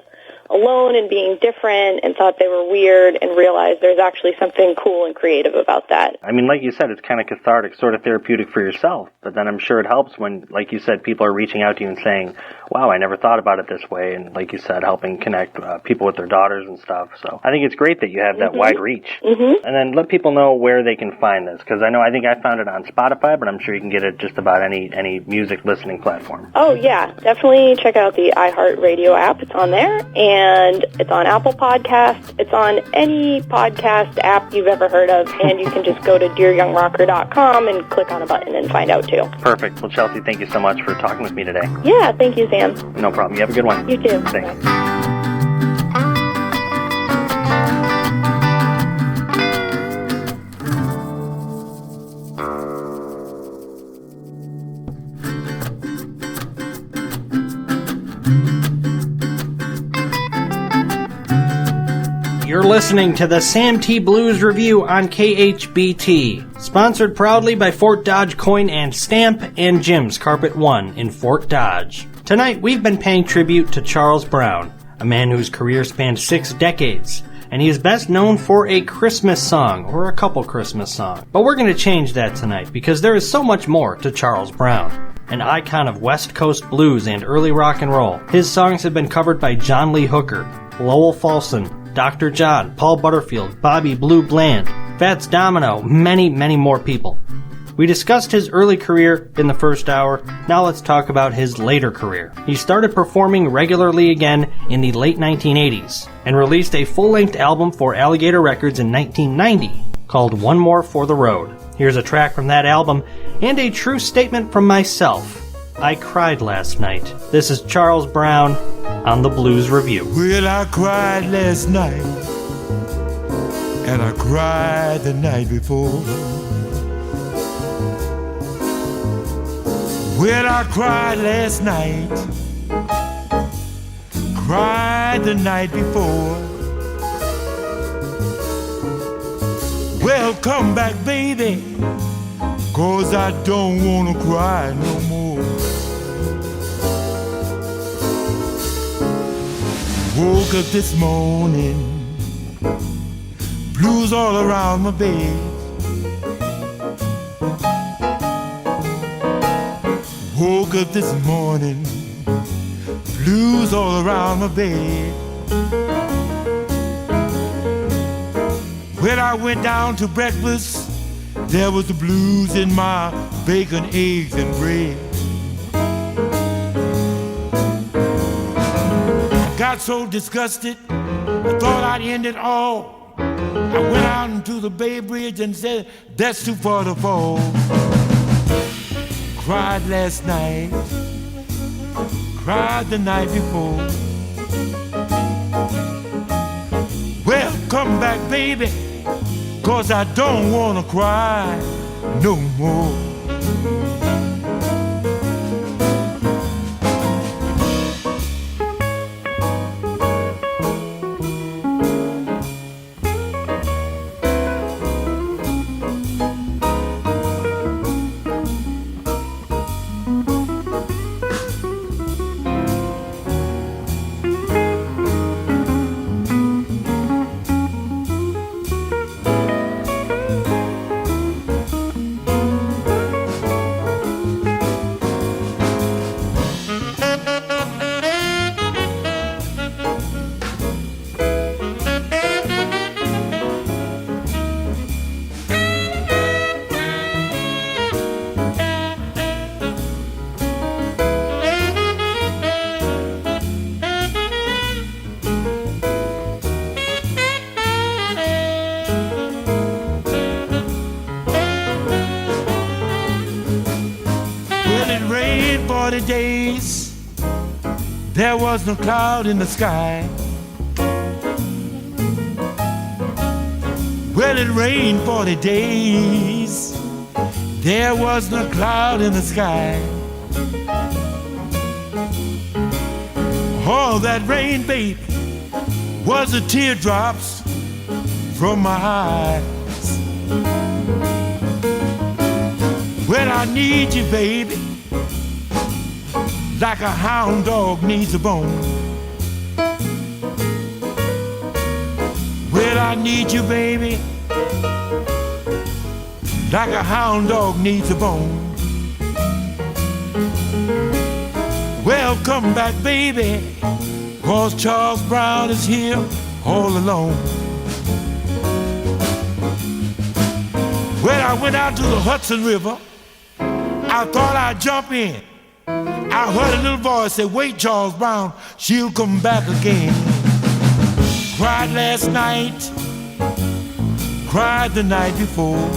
alone and being different and thought they were weird and realized there's actually something cool and creative about that. I mean, like you said, it's kind of cathartic, sort of therapeutic for yourself, but then I'm sure it helps when, like you said, people are reaching out to you and saying, wow, I never thought about it this way, and like you said, helping connect people with their daughters and stuff. So I think it's great that you have that wide reach. And then let people know where they can find this, because I think I found it on Spotify, but I'm sure you can get it just about any music listening platform. Oh, yeah. Definitely check out the iHeartRadio app. It's on there. And it's on Apple Podcasts. It's on any podcast app you've ever heard of. And you can just go to DearYoungRocker.com and click on a button and find out, too. Perfect. Well, Chelsea, thank you so much for talking with me today. Yeah, thank you, Sam. No problem. You have a good one. You too. Thanks. Bye. You're listening to the Sam T. Blues Review on KHBT, sponsored proudly by Fort Dodge Coin and Stamp and Jim's Carpet One in Fort Dodge. Tonight, we've been paying tribute to Charles Brown, a man whose career spanned 6 decades, and he is best known for a Christmas song, or a couple Christmas songs. But we're going to change that tonight, because there is so much more to Charles Brown. An icon of West Coast blues and early rock and roll, his songs have been covered by John Lee Hooker, Lowell Fulson, Dr. John, Paul Butterfield, Bobby Blue Bland, Fats Domino, many, many more people. We discussed his early career in the first hour. Now let's talk about his later career. He started performing regularly again in the late 1980s and released a full-length album for Alligator Records in 1990 called One More for the Road. Here's a track from that album and a true statement from myself. I cried last night. This is Charles Brown on the Blues Review. Well, I cried last night, and I cried the night before. Well, I cried last night, cried the night before. Well, come back, baby, 'cause I don't wanna cry no more. Woke up this morning, blues all around my bed. Woke up this morning, blues all around my bed. When I went down to breakfast, there was the blues in my bacon, eggs, and bread. Got so disgusted, I thought I'd end it all. I went out into the Bay Bridge and said, that's too far to fall. Cried last night, cried the night before. Well, come back, baby, 'cause I don't wanna cry no more. rained 40 days. There was no cloud in the sky. Well, it rained 40 days. There was no cloud in the sky. All that rain, baby, was the teardrops from my eyes. Well, I need you, baby, like a hound dog needs a bone. Well, I need you, baby, like a hound dog needs a bone. Well, come back, baby, 'cause Charles Brown is here all alone. Well, I went out to the Hudson River. I thought I'd jump in. I heard a little voice say, wait, Charles Brown, she'll come back again. Cried last night, cried the night before.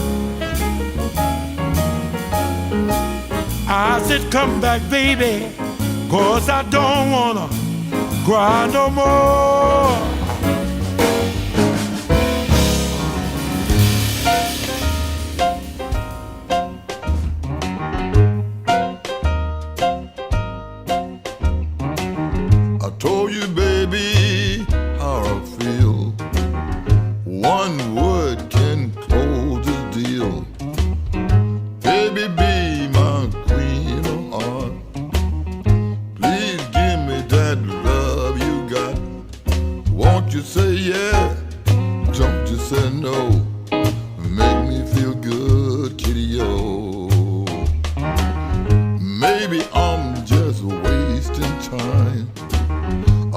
I said, come back, baby, 'cause I don't wanna cry no more. I told you, baby, how I feel. One word can close this deal. Baby, be my queen of heart. Please give me that love you got. Won't you say yeah? Don't you say no? Make me feel good, kitty-o. Maybe I'm just wasting time.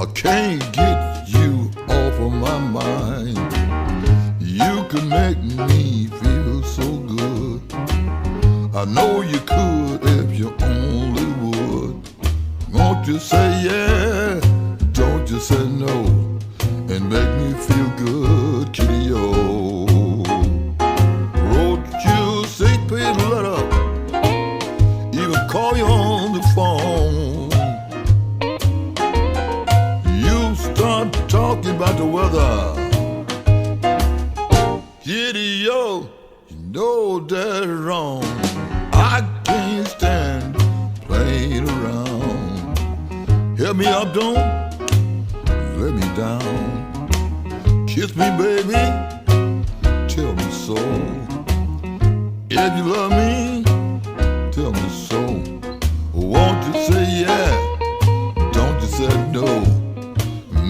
I can't get you off of my mind. You could make me feel so good. I know you could if you only would. Won't you say yeah? Don't you say no? And make me feel good, kitty-o. Wrote you a 6-page letter, even call you on the phone. You start talking about the weather. Kitty-o, you know that's wrong. I can't stand playing around. Help me up, don't let me down. Kiss me, baby, tell me so. If you love me, tell me so. Won't you say yeah? Don't you say no?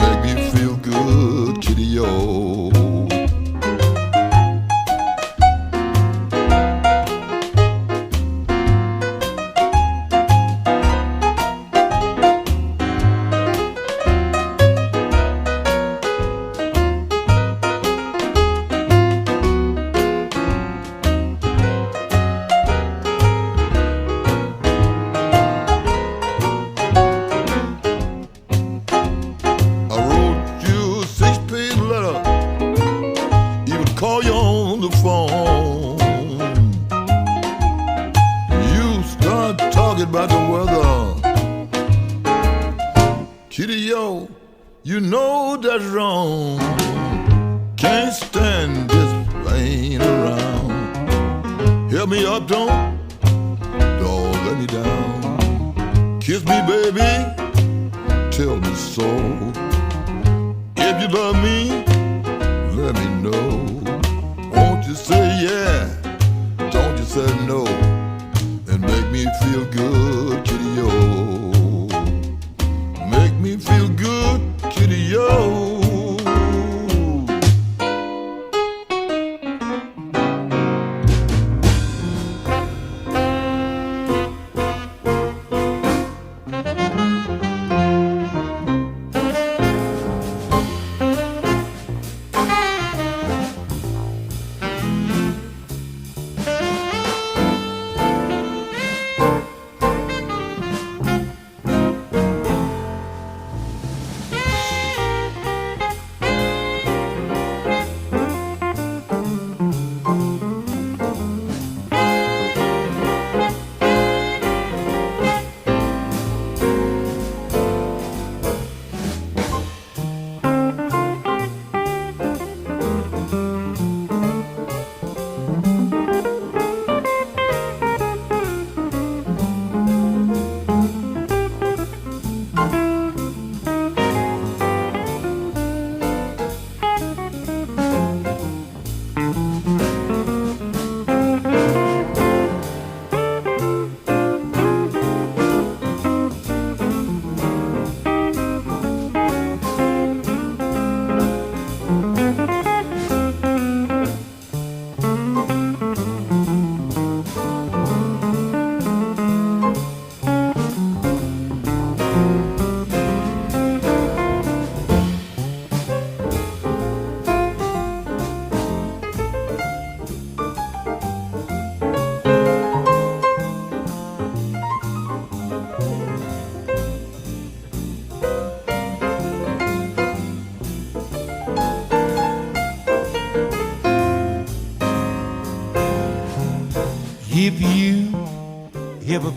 Make me feel good, kitty-o. Call you on the phone. You start talking about the weather. Kitty-o, you know that's wrong. Can't stand this playing around. Help me up, don't let me down. Kiss me, baby, tell me so. If you love me, let me know. Won't you say yeah? Don't you say no? And make me feel good, kitty-o. Make me feel good, kitty-o.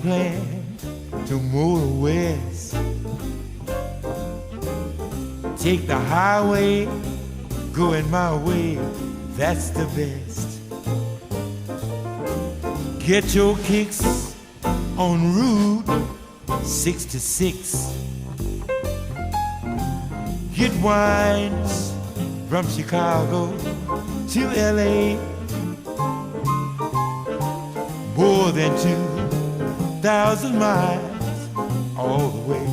plan to move west. Take the highway, going my way, that's the best. Get your kicks on Route 66. Get wines from Chicago to LA. More than 2,000 miles all the way.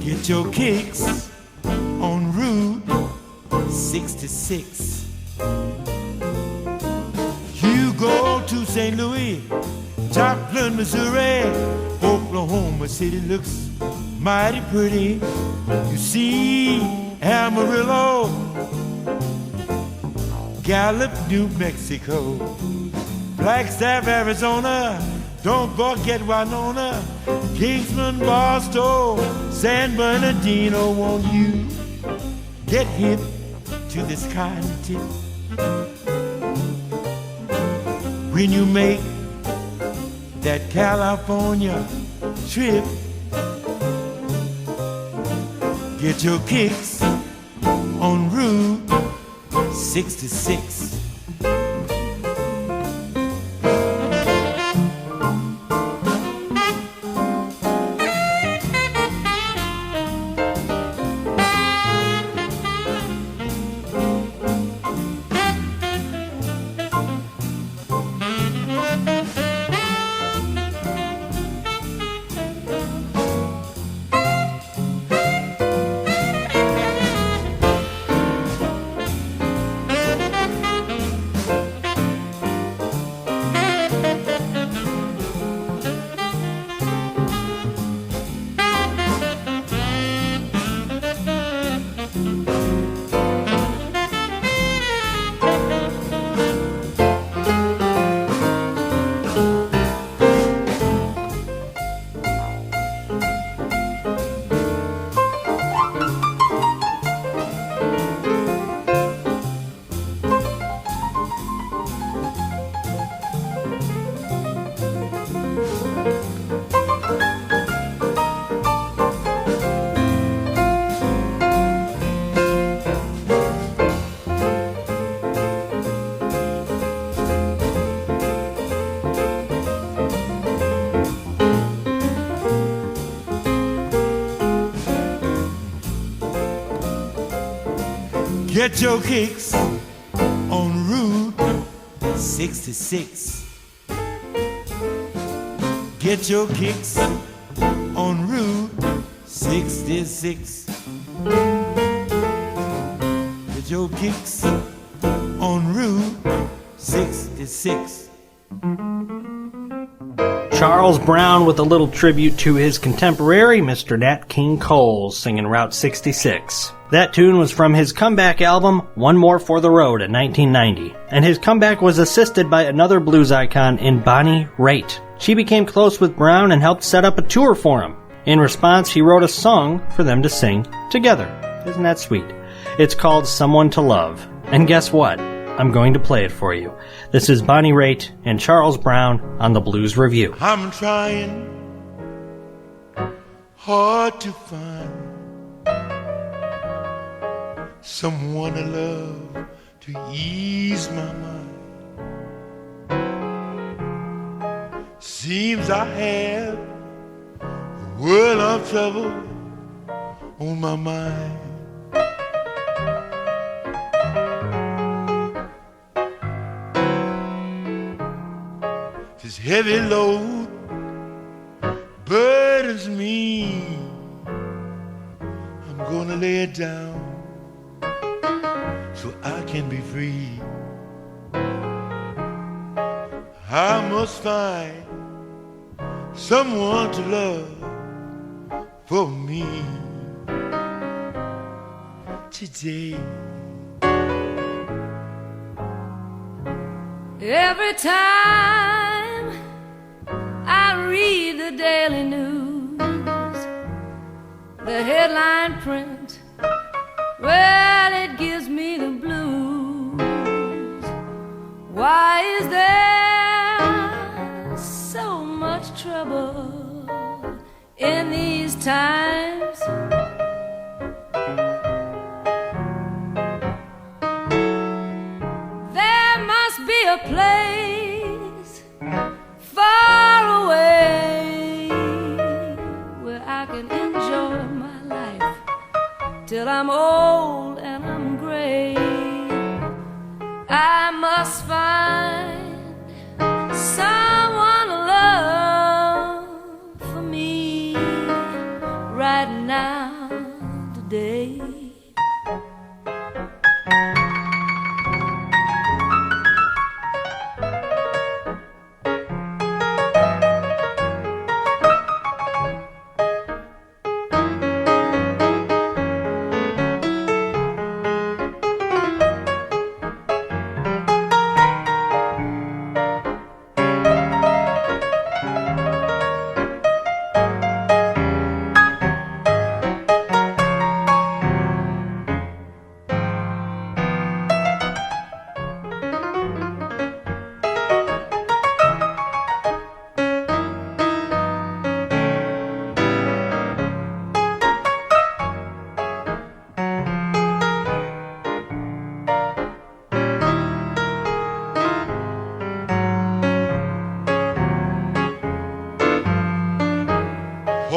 Get your kicks on Route 66. You go to St. Louis, Joplin, Missouri, Oklahoma City looks mighty pretty. You see Amarillo, Gallup, New Mexico, Flagstaff, Arizona, don't forget Winona, Kingsman, Barstow, San Bernardino. Won't you get hip to this kind of tip? When you make that California trip, get your kicks on Route 66. Get your kicks on Route 66. Get your kicks on Route 66. Get your kicks on Route 66. Charles Brown with a little tribute to his contemporary, Mr. Nat King Cole, singing Route 66. That tune was from his comeback album, One More for the Road, in 1990, and his comeback was assisted by another blues icon in Bonnie Raitt. She became close with Brown and helped set up a tour for him. In response, he wrote a song for them to sing together. Isn't that sweet? It's called Someone to Love. And guess what? I'm going to play it for you. This is Bonnie Raitt and Charles Brown on the Blues Revue. I'm trying hard to find someone to love to ease my mind. Seems I have a world of trouble on my mind. This heavy load burdens me. I'm gonna lay it down so I can be free. I must find someone to love for me today. Every time I read the daily news, the headline print, well, it gives me the blues. Why is there times. There must be a place far away where I can enjoy my life till I'm old and I'm gray. I must find someone to love for me right now, today.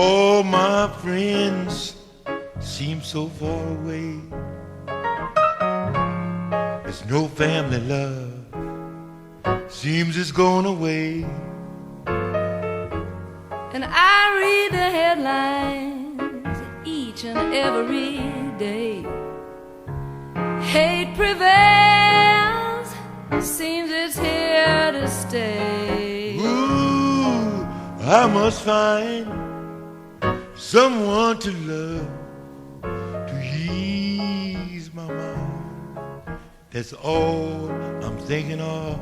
All my friends seem so far away. There's no family love, seems it's gone away. And I read the headlines each and every day. Hate prevails, seems it's here to stay. Ooh, I must find someone to love, to ease my mind. That's all I'm thinking of.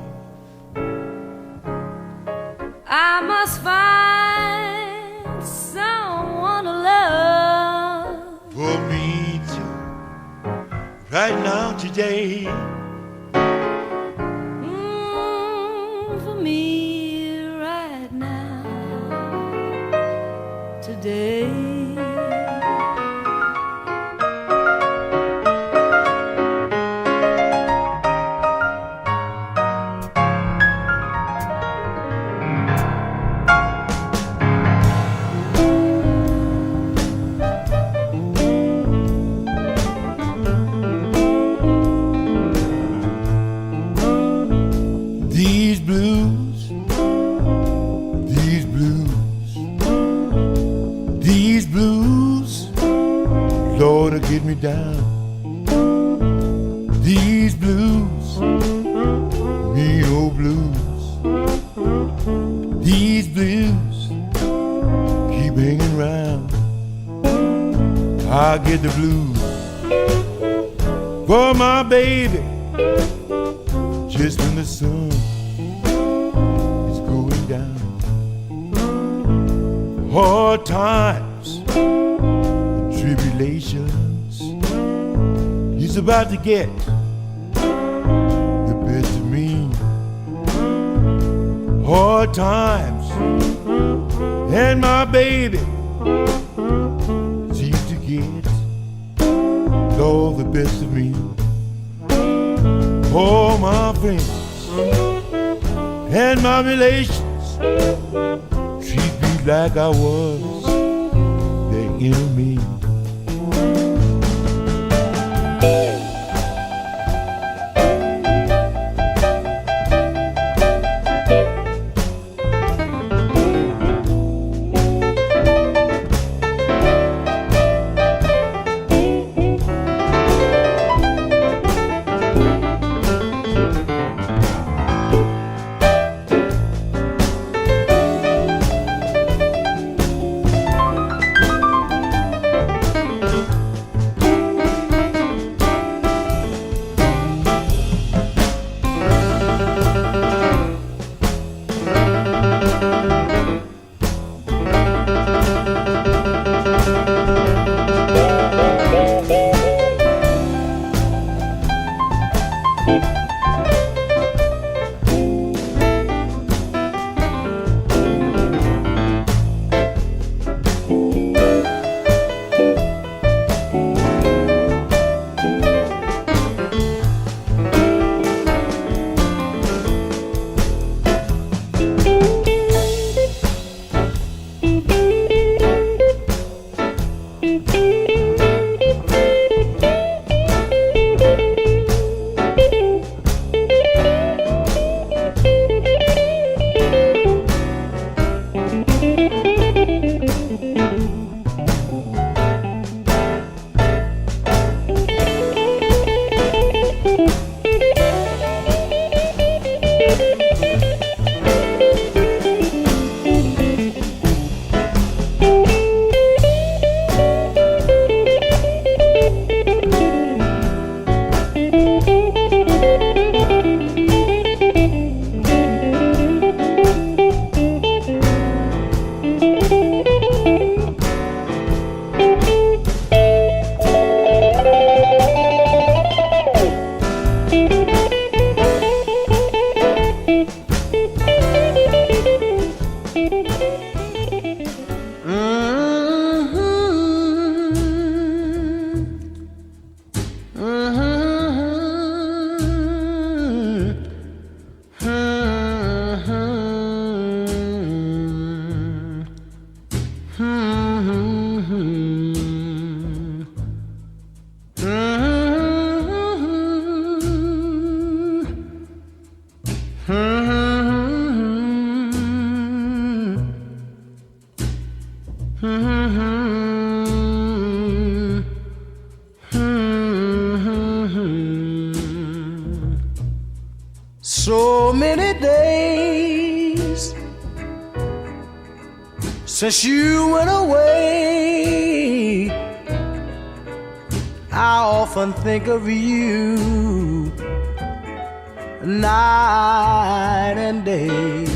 I must find someone to love For me too, right now, today. for me right now, today. These blues, these blues, these blues, Lord, will get me down. These blues, me old blues, these blues keep hanging round. I get the blues for my baby just when the sun is going down. Hard times, tribulations, he's about to get the best of me. Hard times, and my baby seems to get all the best of me. All my friends and my relations treat me like I was their enemy. Since you went away, I often think of you night and day.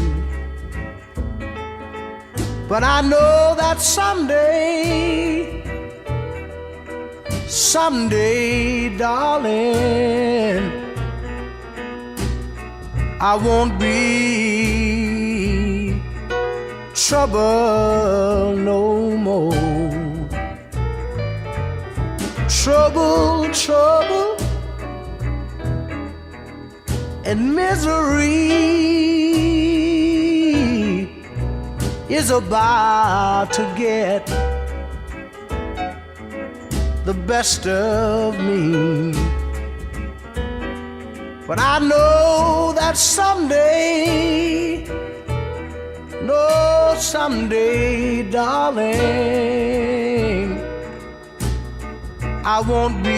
But I know that someday, darling, I won't be trouble no more. Trouble, and misery is about to get the best of me. But I know that someday, darling, I won't be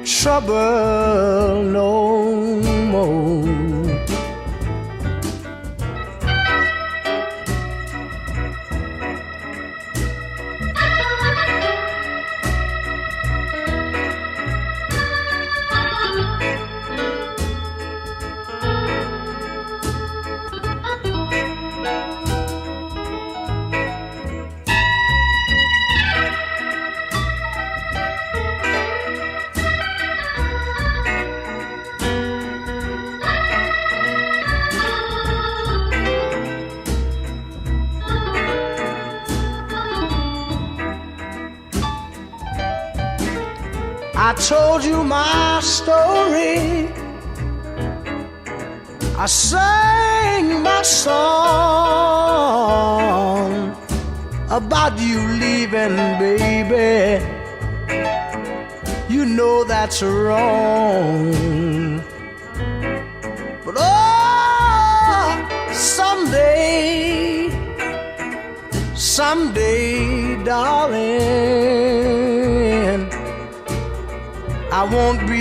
trouble no more. I told you my story, I sang my song about you leaving, baby. You know that's wrong. But oh, someday, darling, I won't be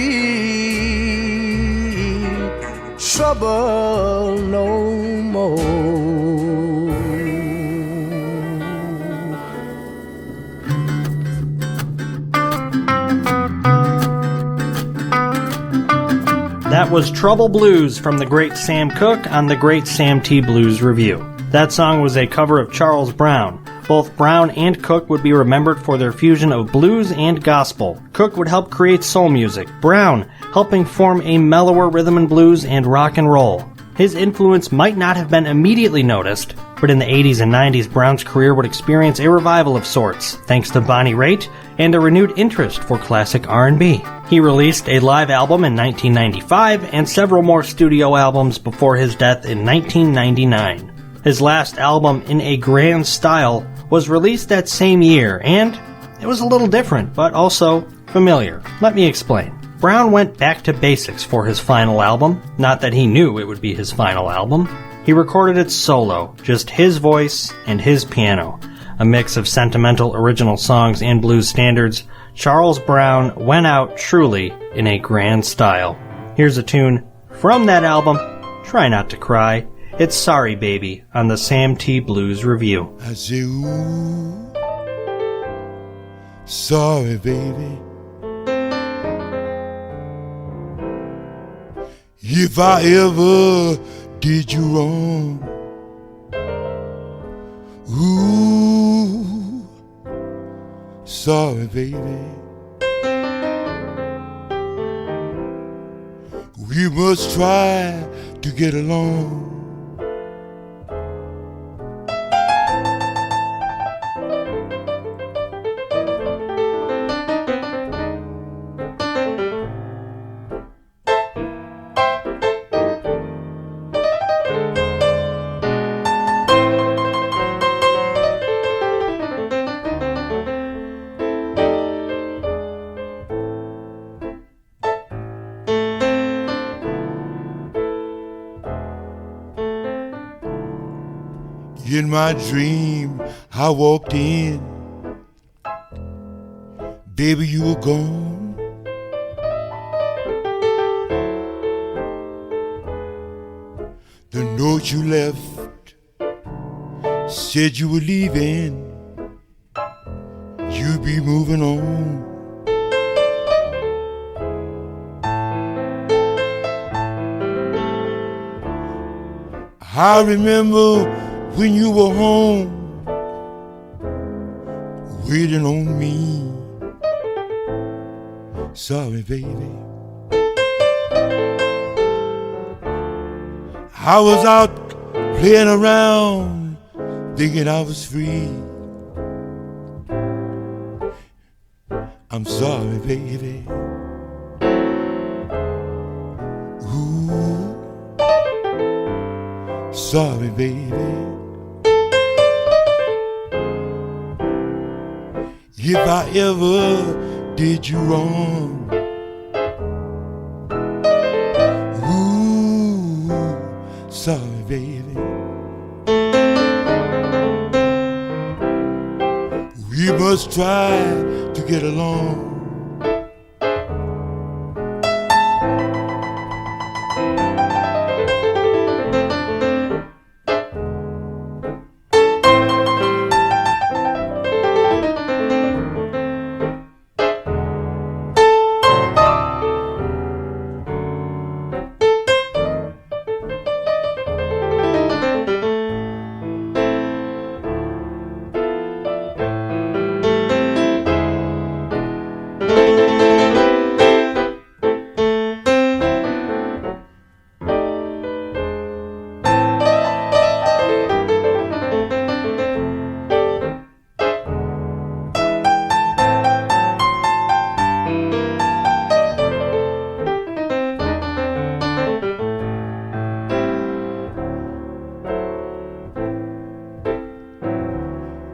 trouble no more. That was Trouble Blues from the great Sam Cooke on the Great Sam T. Blues Revue. That song was a cover of Charles Brown. Both Brown and Cooke would be remembered for their fusion of blues and gospel. Cooke would help create soul music, Brown helping form a mellower rhythm and blues and rock and roll. His influence might not have been immediately noticed, but in the 80s and 90s, Brown's career would experience a revival of sorts, thanks to Bonnie Raitt and a renewed interest for classic R&B. He released a live album in 1995 and several more studio albums before his death in 1999. His last album, In a Grand Style, was released that same year, and it was a little different, but also familiar. Let me explain. Brown went back to basics for his final album. Not that he knew it would be his final album. He recorded it solo, just his voice and his piano. A mix of sentimental original songs and blues standards, Charles Brown went out truly in a grand style. Here's a tune from that album, Try Not to Cry. It's Sorry Baby on the Sam T. Blues Revue. I say, ooh, sorry baby, if I ever did you wrong. Ooh, sorry baby, we must try to get along. In my dream, I walked in. Baby, you were gone. The note you left said you were leaving, you'd be moving on. I remember when you were home, waiting on me. Sorry, baby. I was out playing around, thinking I was free. I'm sorry, baby. Ooh, sorry, baby. If I ever did you wrong, ooh, sorry, baby. We must try to get along.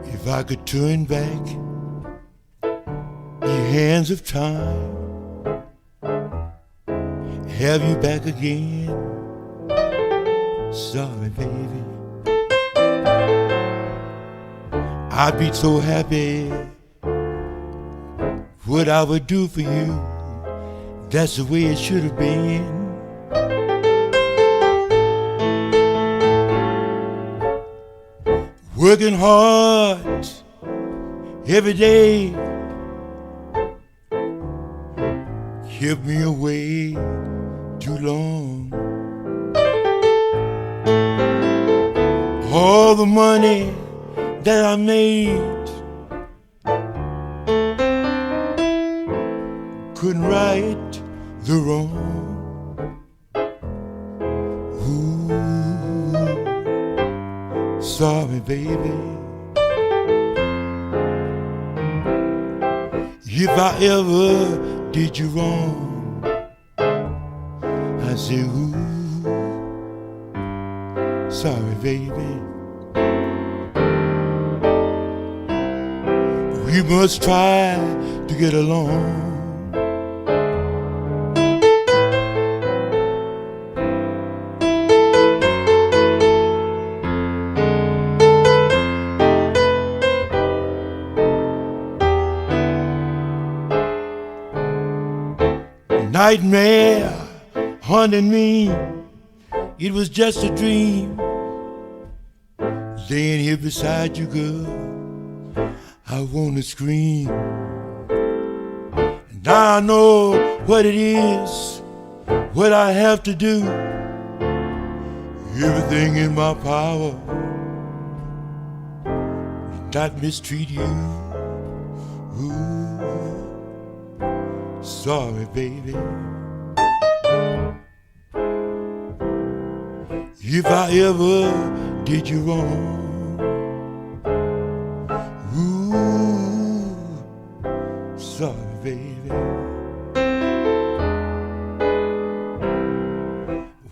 If I could turn back the hands of time, have you back again, sorry, baby. I'd be so happy. What I would do for you, that's the way it should have been. Working hard every day kept me away too long. All the money that I made couldn't right the wrong. Sorry, baby. If I ever did you wrong, I say, ooh, sorry, baby. We must try to get along. Nightmare haunting me, it was just a dream. Laying here beside you, girl, I wanna scream. Now I know what it is, what I have to do. Everything in my power not mistreat you. Ooh, sorry, baby. If I ever did you wrong, ooh, sorry, baby.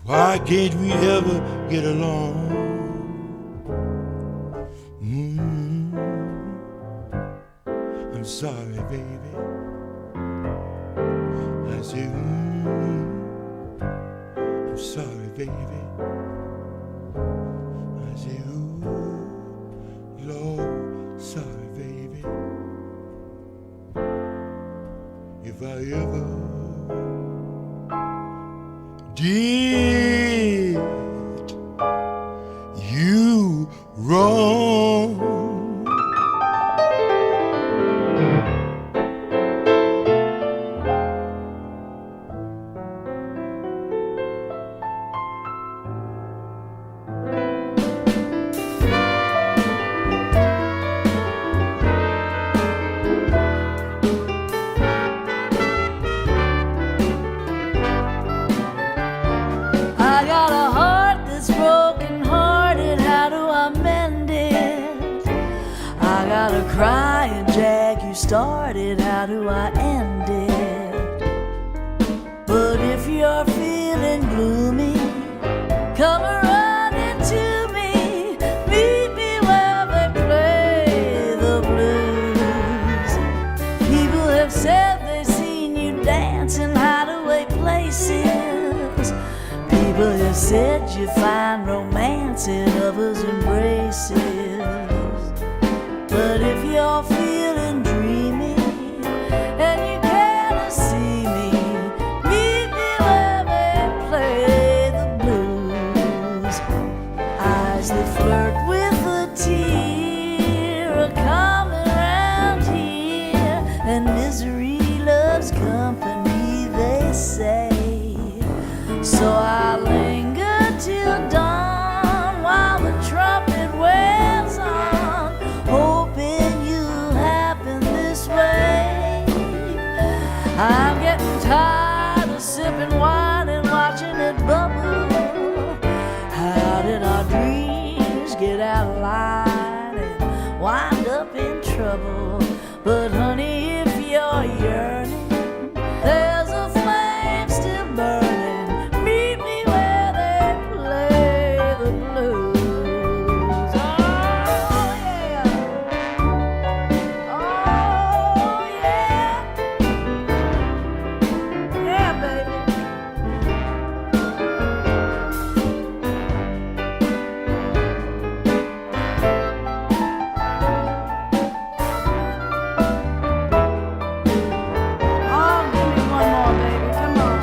Why can't we ever get along? I'm sorry, baby. I say, I'm sorry, baby. I say, ooh, Lord, sorry, baby. If I ever did you wrong, started? How do I end it? But if you're feeling gloomy, come running to me. Meet me where they play the blues. People have said they've seen you dance in hideaway places. People have said you find romance in others' embraces. But if you're feeling dreamy and you can't see me, meet me where they play the blues. Eyes that flirt with a tear are coming round here, and misery loves company, they say. So I linger till dawn while the trumpet wails on, hoping you happen this way. I'm getting tired of sipping wine and watching it bubble. How did our dreams get out of line and wind up in trouble? But honey, if you're yearning, there's a flame still burning. Meet me where they play the blues. Oh yeah, oh yeah, yeah, baby. Oh, give me one more, baby. Come on.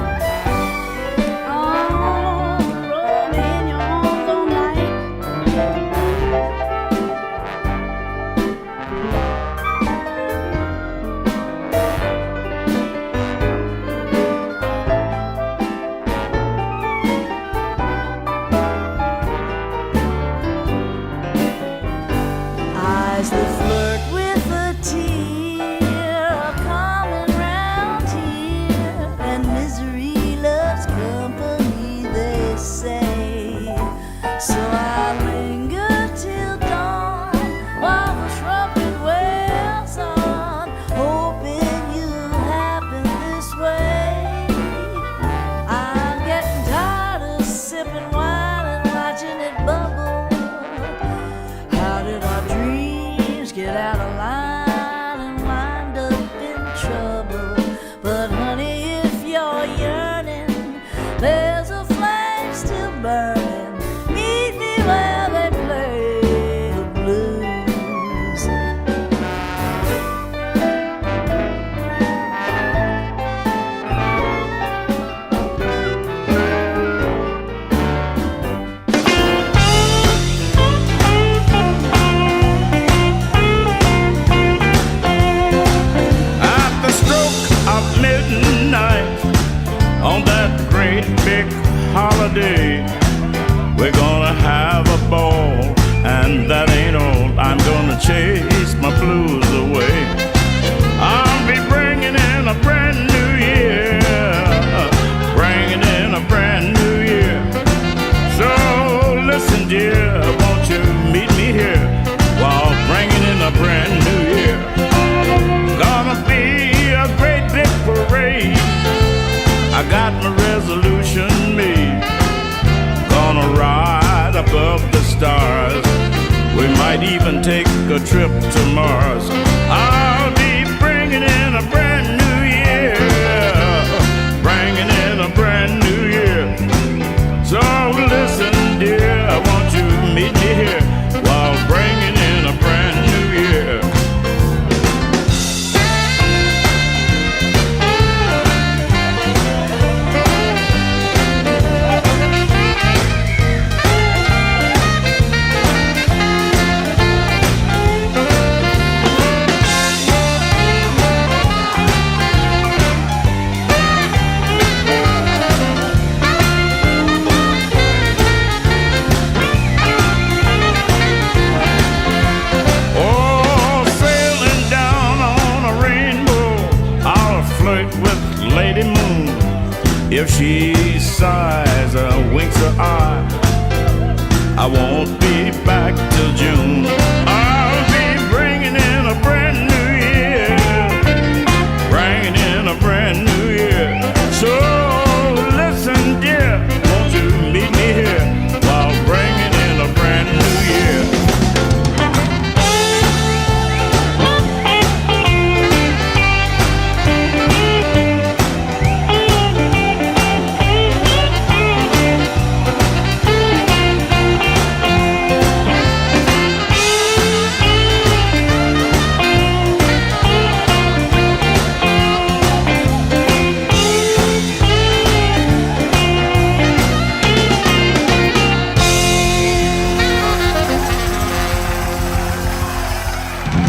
Oh, roll me in your arms all night. Eyes that flirt with a tear are coming round here, and misery loves company, they say. So I linger till dawn while the trumpet wails on, hoping you happen this way. I'm getting tired of sipping wine and watching it bubble. How did our dreams get out of line and wind up in trouble? But honey, if you're yearning, there's a flame still burning. Meet me where they play the blues. At the stroke of midnight on that great big holiday, we're gonna have a ball, and that ain't all. I'm gonna chase my blues away. I'll be bringing in a brand new year, bringing in a brand new year. So listen, dear, won't you meet me here while bringing in a brand new year? Gonna be a great big parade. I got my resolution made. Gonna ride above the stars. We might even take a trip to Mars. I'll be bringing in a brand new year, bringing in a brand new year. So listen, dear, won't you meet me here while bringing in a brand new year? If she sighs or winks her eye, I won't be back till June. I'll be bringing in a brand new year,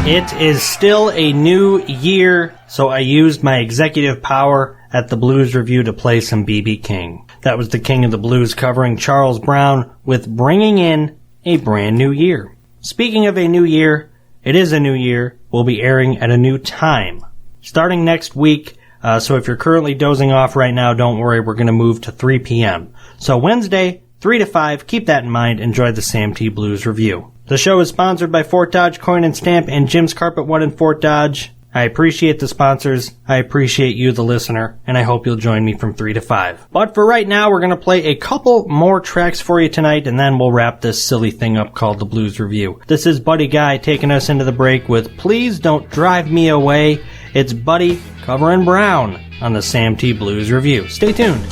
It is still a new year, so I used my executive power at the Blues Revue to play some B.B. King. That was the King of the Blues covering Charles Brown with Bringing In a Brand New Year. Speaking of a new year, it is a new year. We'll be airing at a new time. Starting next week, so if you're currently dozing off right now, don't worry, we're going to move to 3 p.m. So Wednesday, 3 to 5, keep that in mind. Enjoy the Sam T. Blues Revue. The show is sponsored by Fort Dodge Coin and Stamp and Jim's Carpet One in Fort Dodge. I appreciate the sponsors, I appreciate you, the listener, and I hope you'll join me from 3 to 5. But for right now, we're going to play a couple more tracks for you tonight, and then we'll wrap this silly thing up called the Blues Revue. This is Buddy Guy taking us into the break with Please Don't Drive Me Away. It's Buddy covering Brown on the Sam T. Blues Revue. Stay tuned.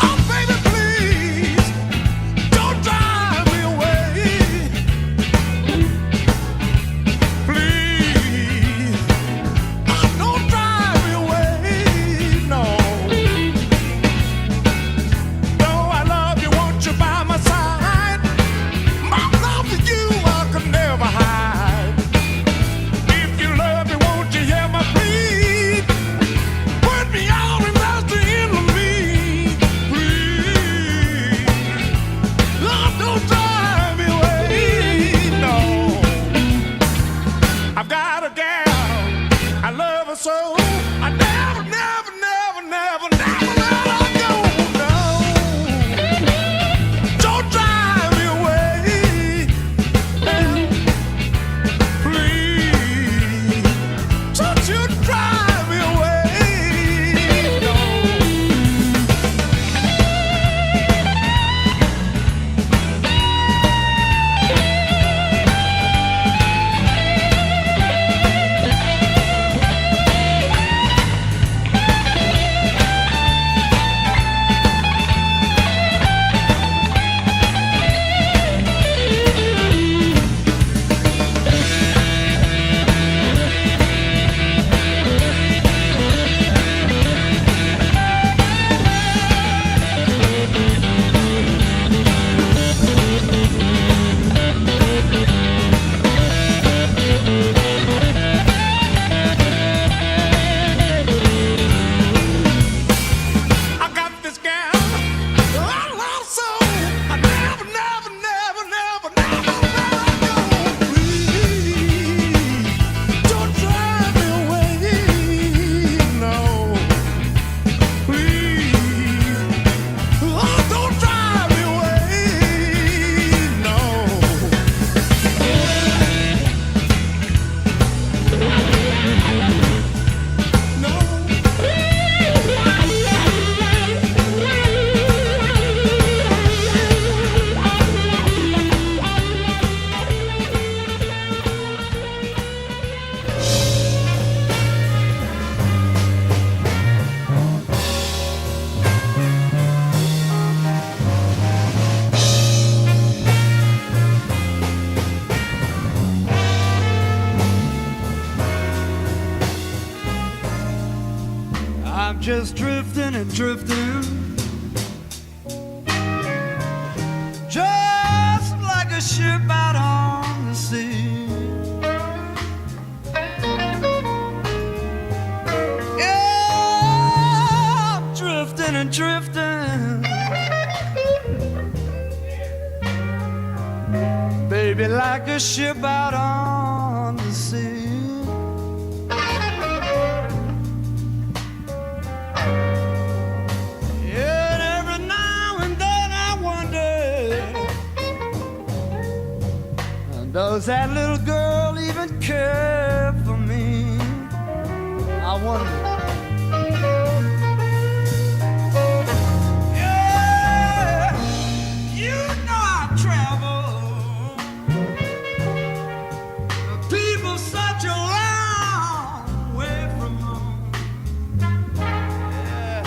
Just drifting and drifting, just like a ship out on the sea. Yeah, I'm drifting and drifting, baby, like a ship out on the sea. Does that little girl even care for me? I wonder. Yeah, you know I travel. People such a long way from home. Yeah.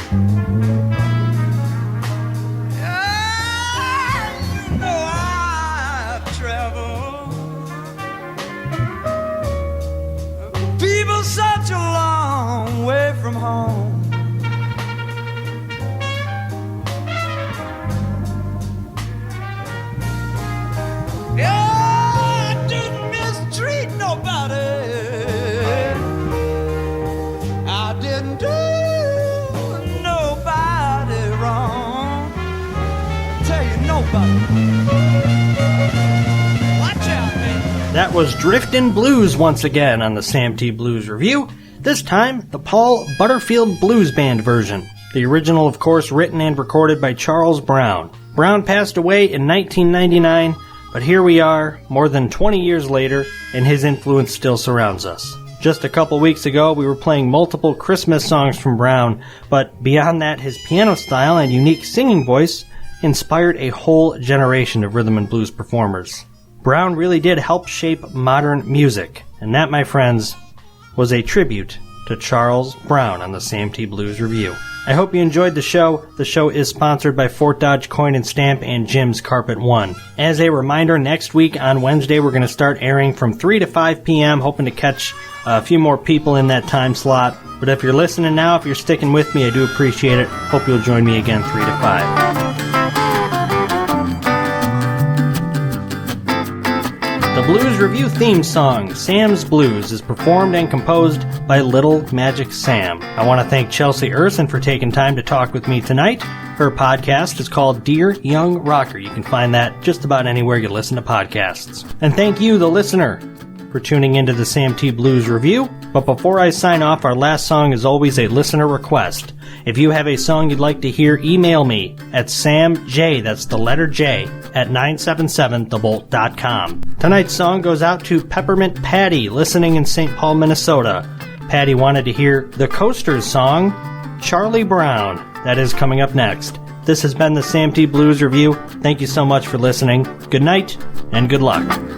Yeah, you know I travel. Such a long way from home. Yeah, I didn't mistreat nobody. That was Driftin' Blues once again on the Sam T. Blues Review, this time the Paul Butterfield Blues Band version. The original, of course, written and recorded by Charles Brown. Brown passed away in 1999, but here we are, more than 20 years later, and his influence still surrounds us. Just a couple weeks ago, we were playing multiple Christmas songs from Brown, but beyond that, his piano style and unique singing voice inspired a whole generation of rhythm and blues performers. Brown really did help shape modern music, and that, my friends, was a tribute to Charles Brown on the Sam T. Blues Review. I hope you enjoyed the show. The show is sponsored by Fort Dodge Coin and Stamp and Jim's Carpet One. As a reminder, next week on Wednesday we're going to start airing from 3 to 5 p.m., hoping to catch a few more people in that time slot. But if you're listening now, if you're sticking with me, I do appreciate it. Hope you'll join me again 3 to 5. The Blues Review theme song, Sam's Blues, is performed and composed by Little Magic Sam. I want to thank Chelsea Urcin for taking time to talk with me tonight. Her podcast is called Dear Young Rocker. You can find that just about anywhere you listen to podcasts. And thank you, the listener, for tuning into the Sam T. Blues Review. But before I sign off, our last song is always a listener request. If you have a song you'd like to hear, email me at samj, that's the letter J, at 977thebolt.com. Tonight's song goes out to Peppermint Patty, listening in St. Paul, Minnesota. Patty wanted to hear the Coasters song, Charlie Brown. That is coming up next. This has been the Sam T. Blues Review. Thank you so much for listening. Good night, and good luck.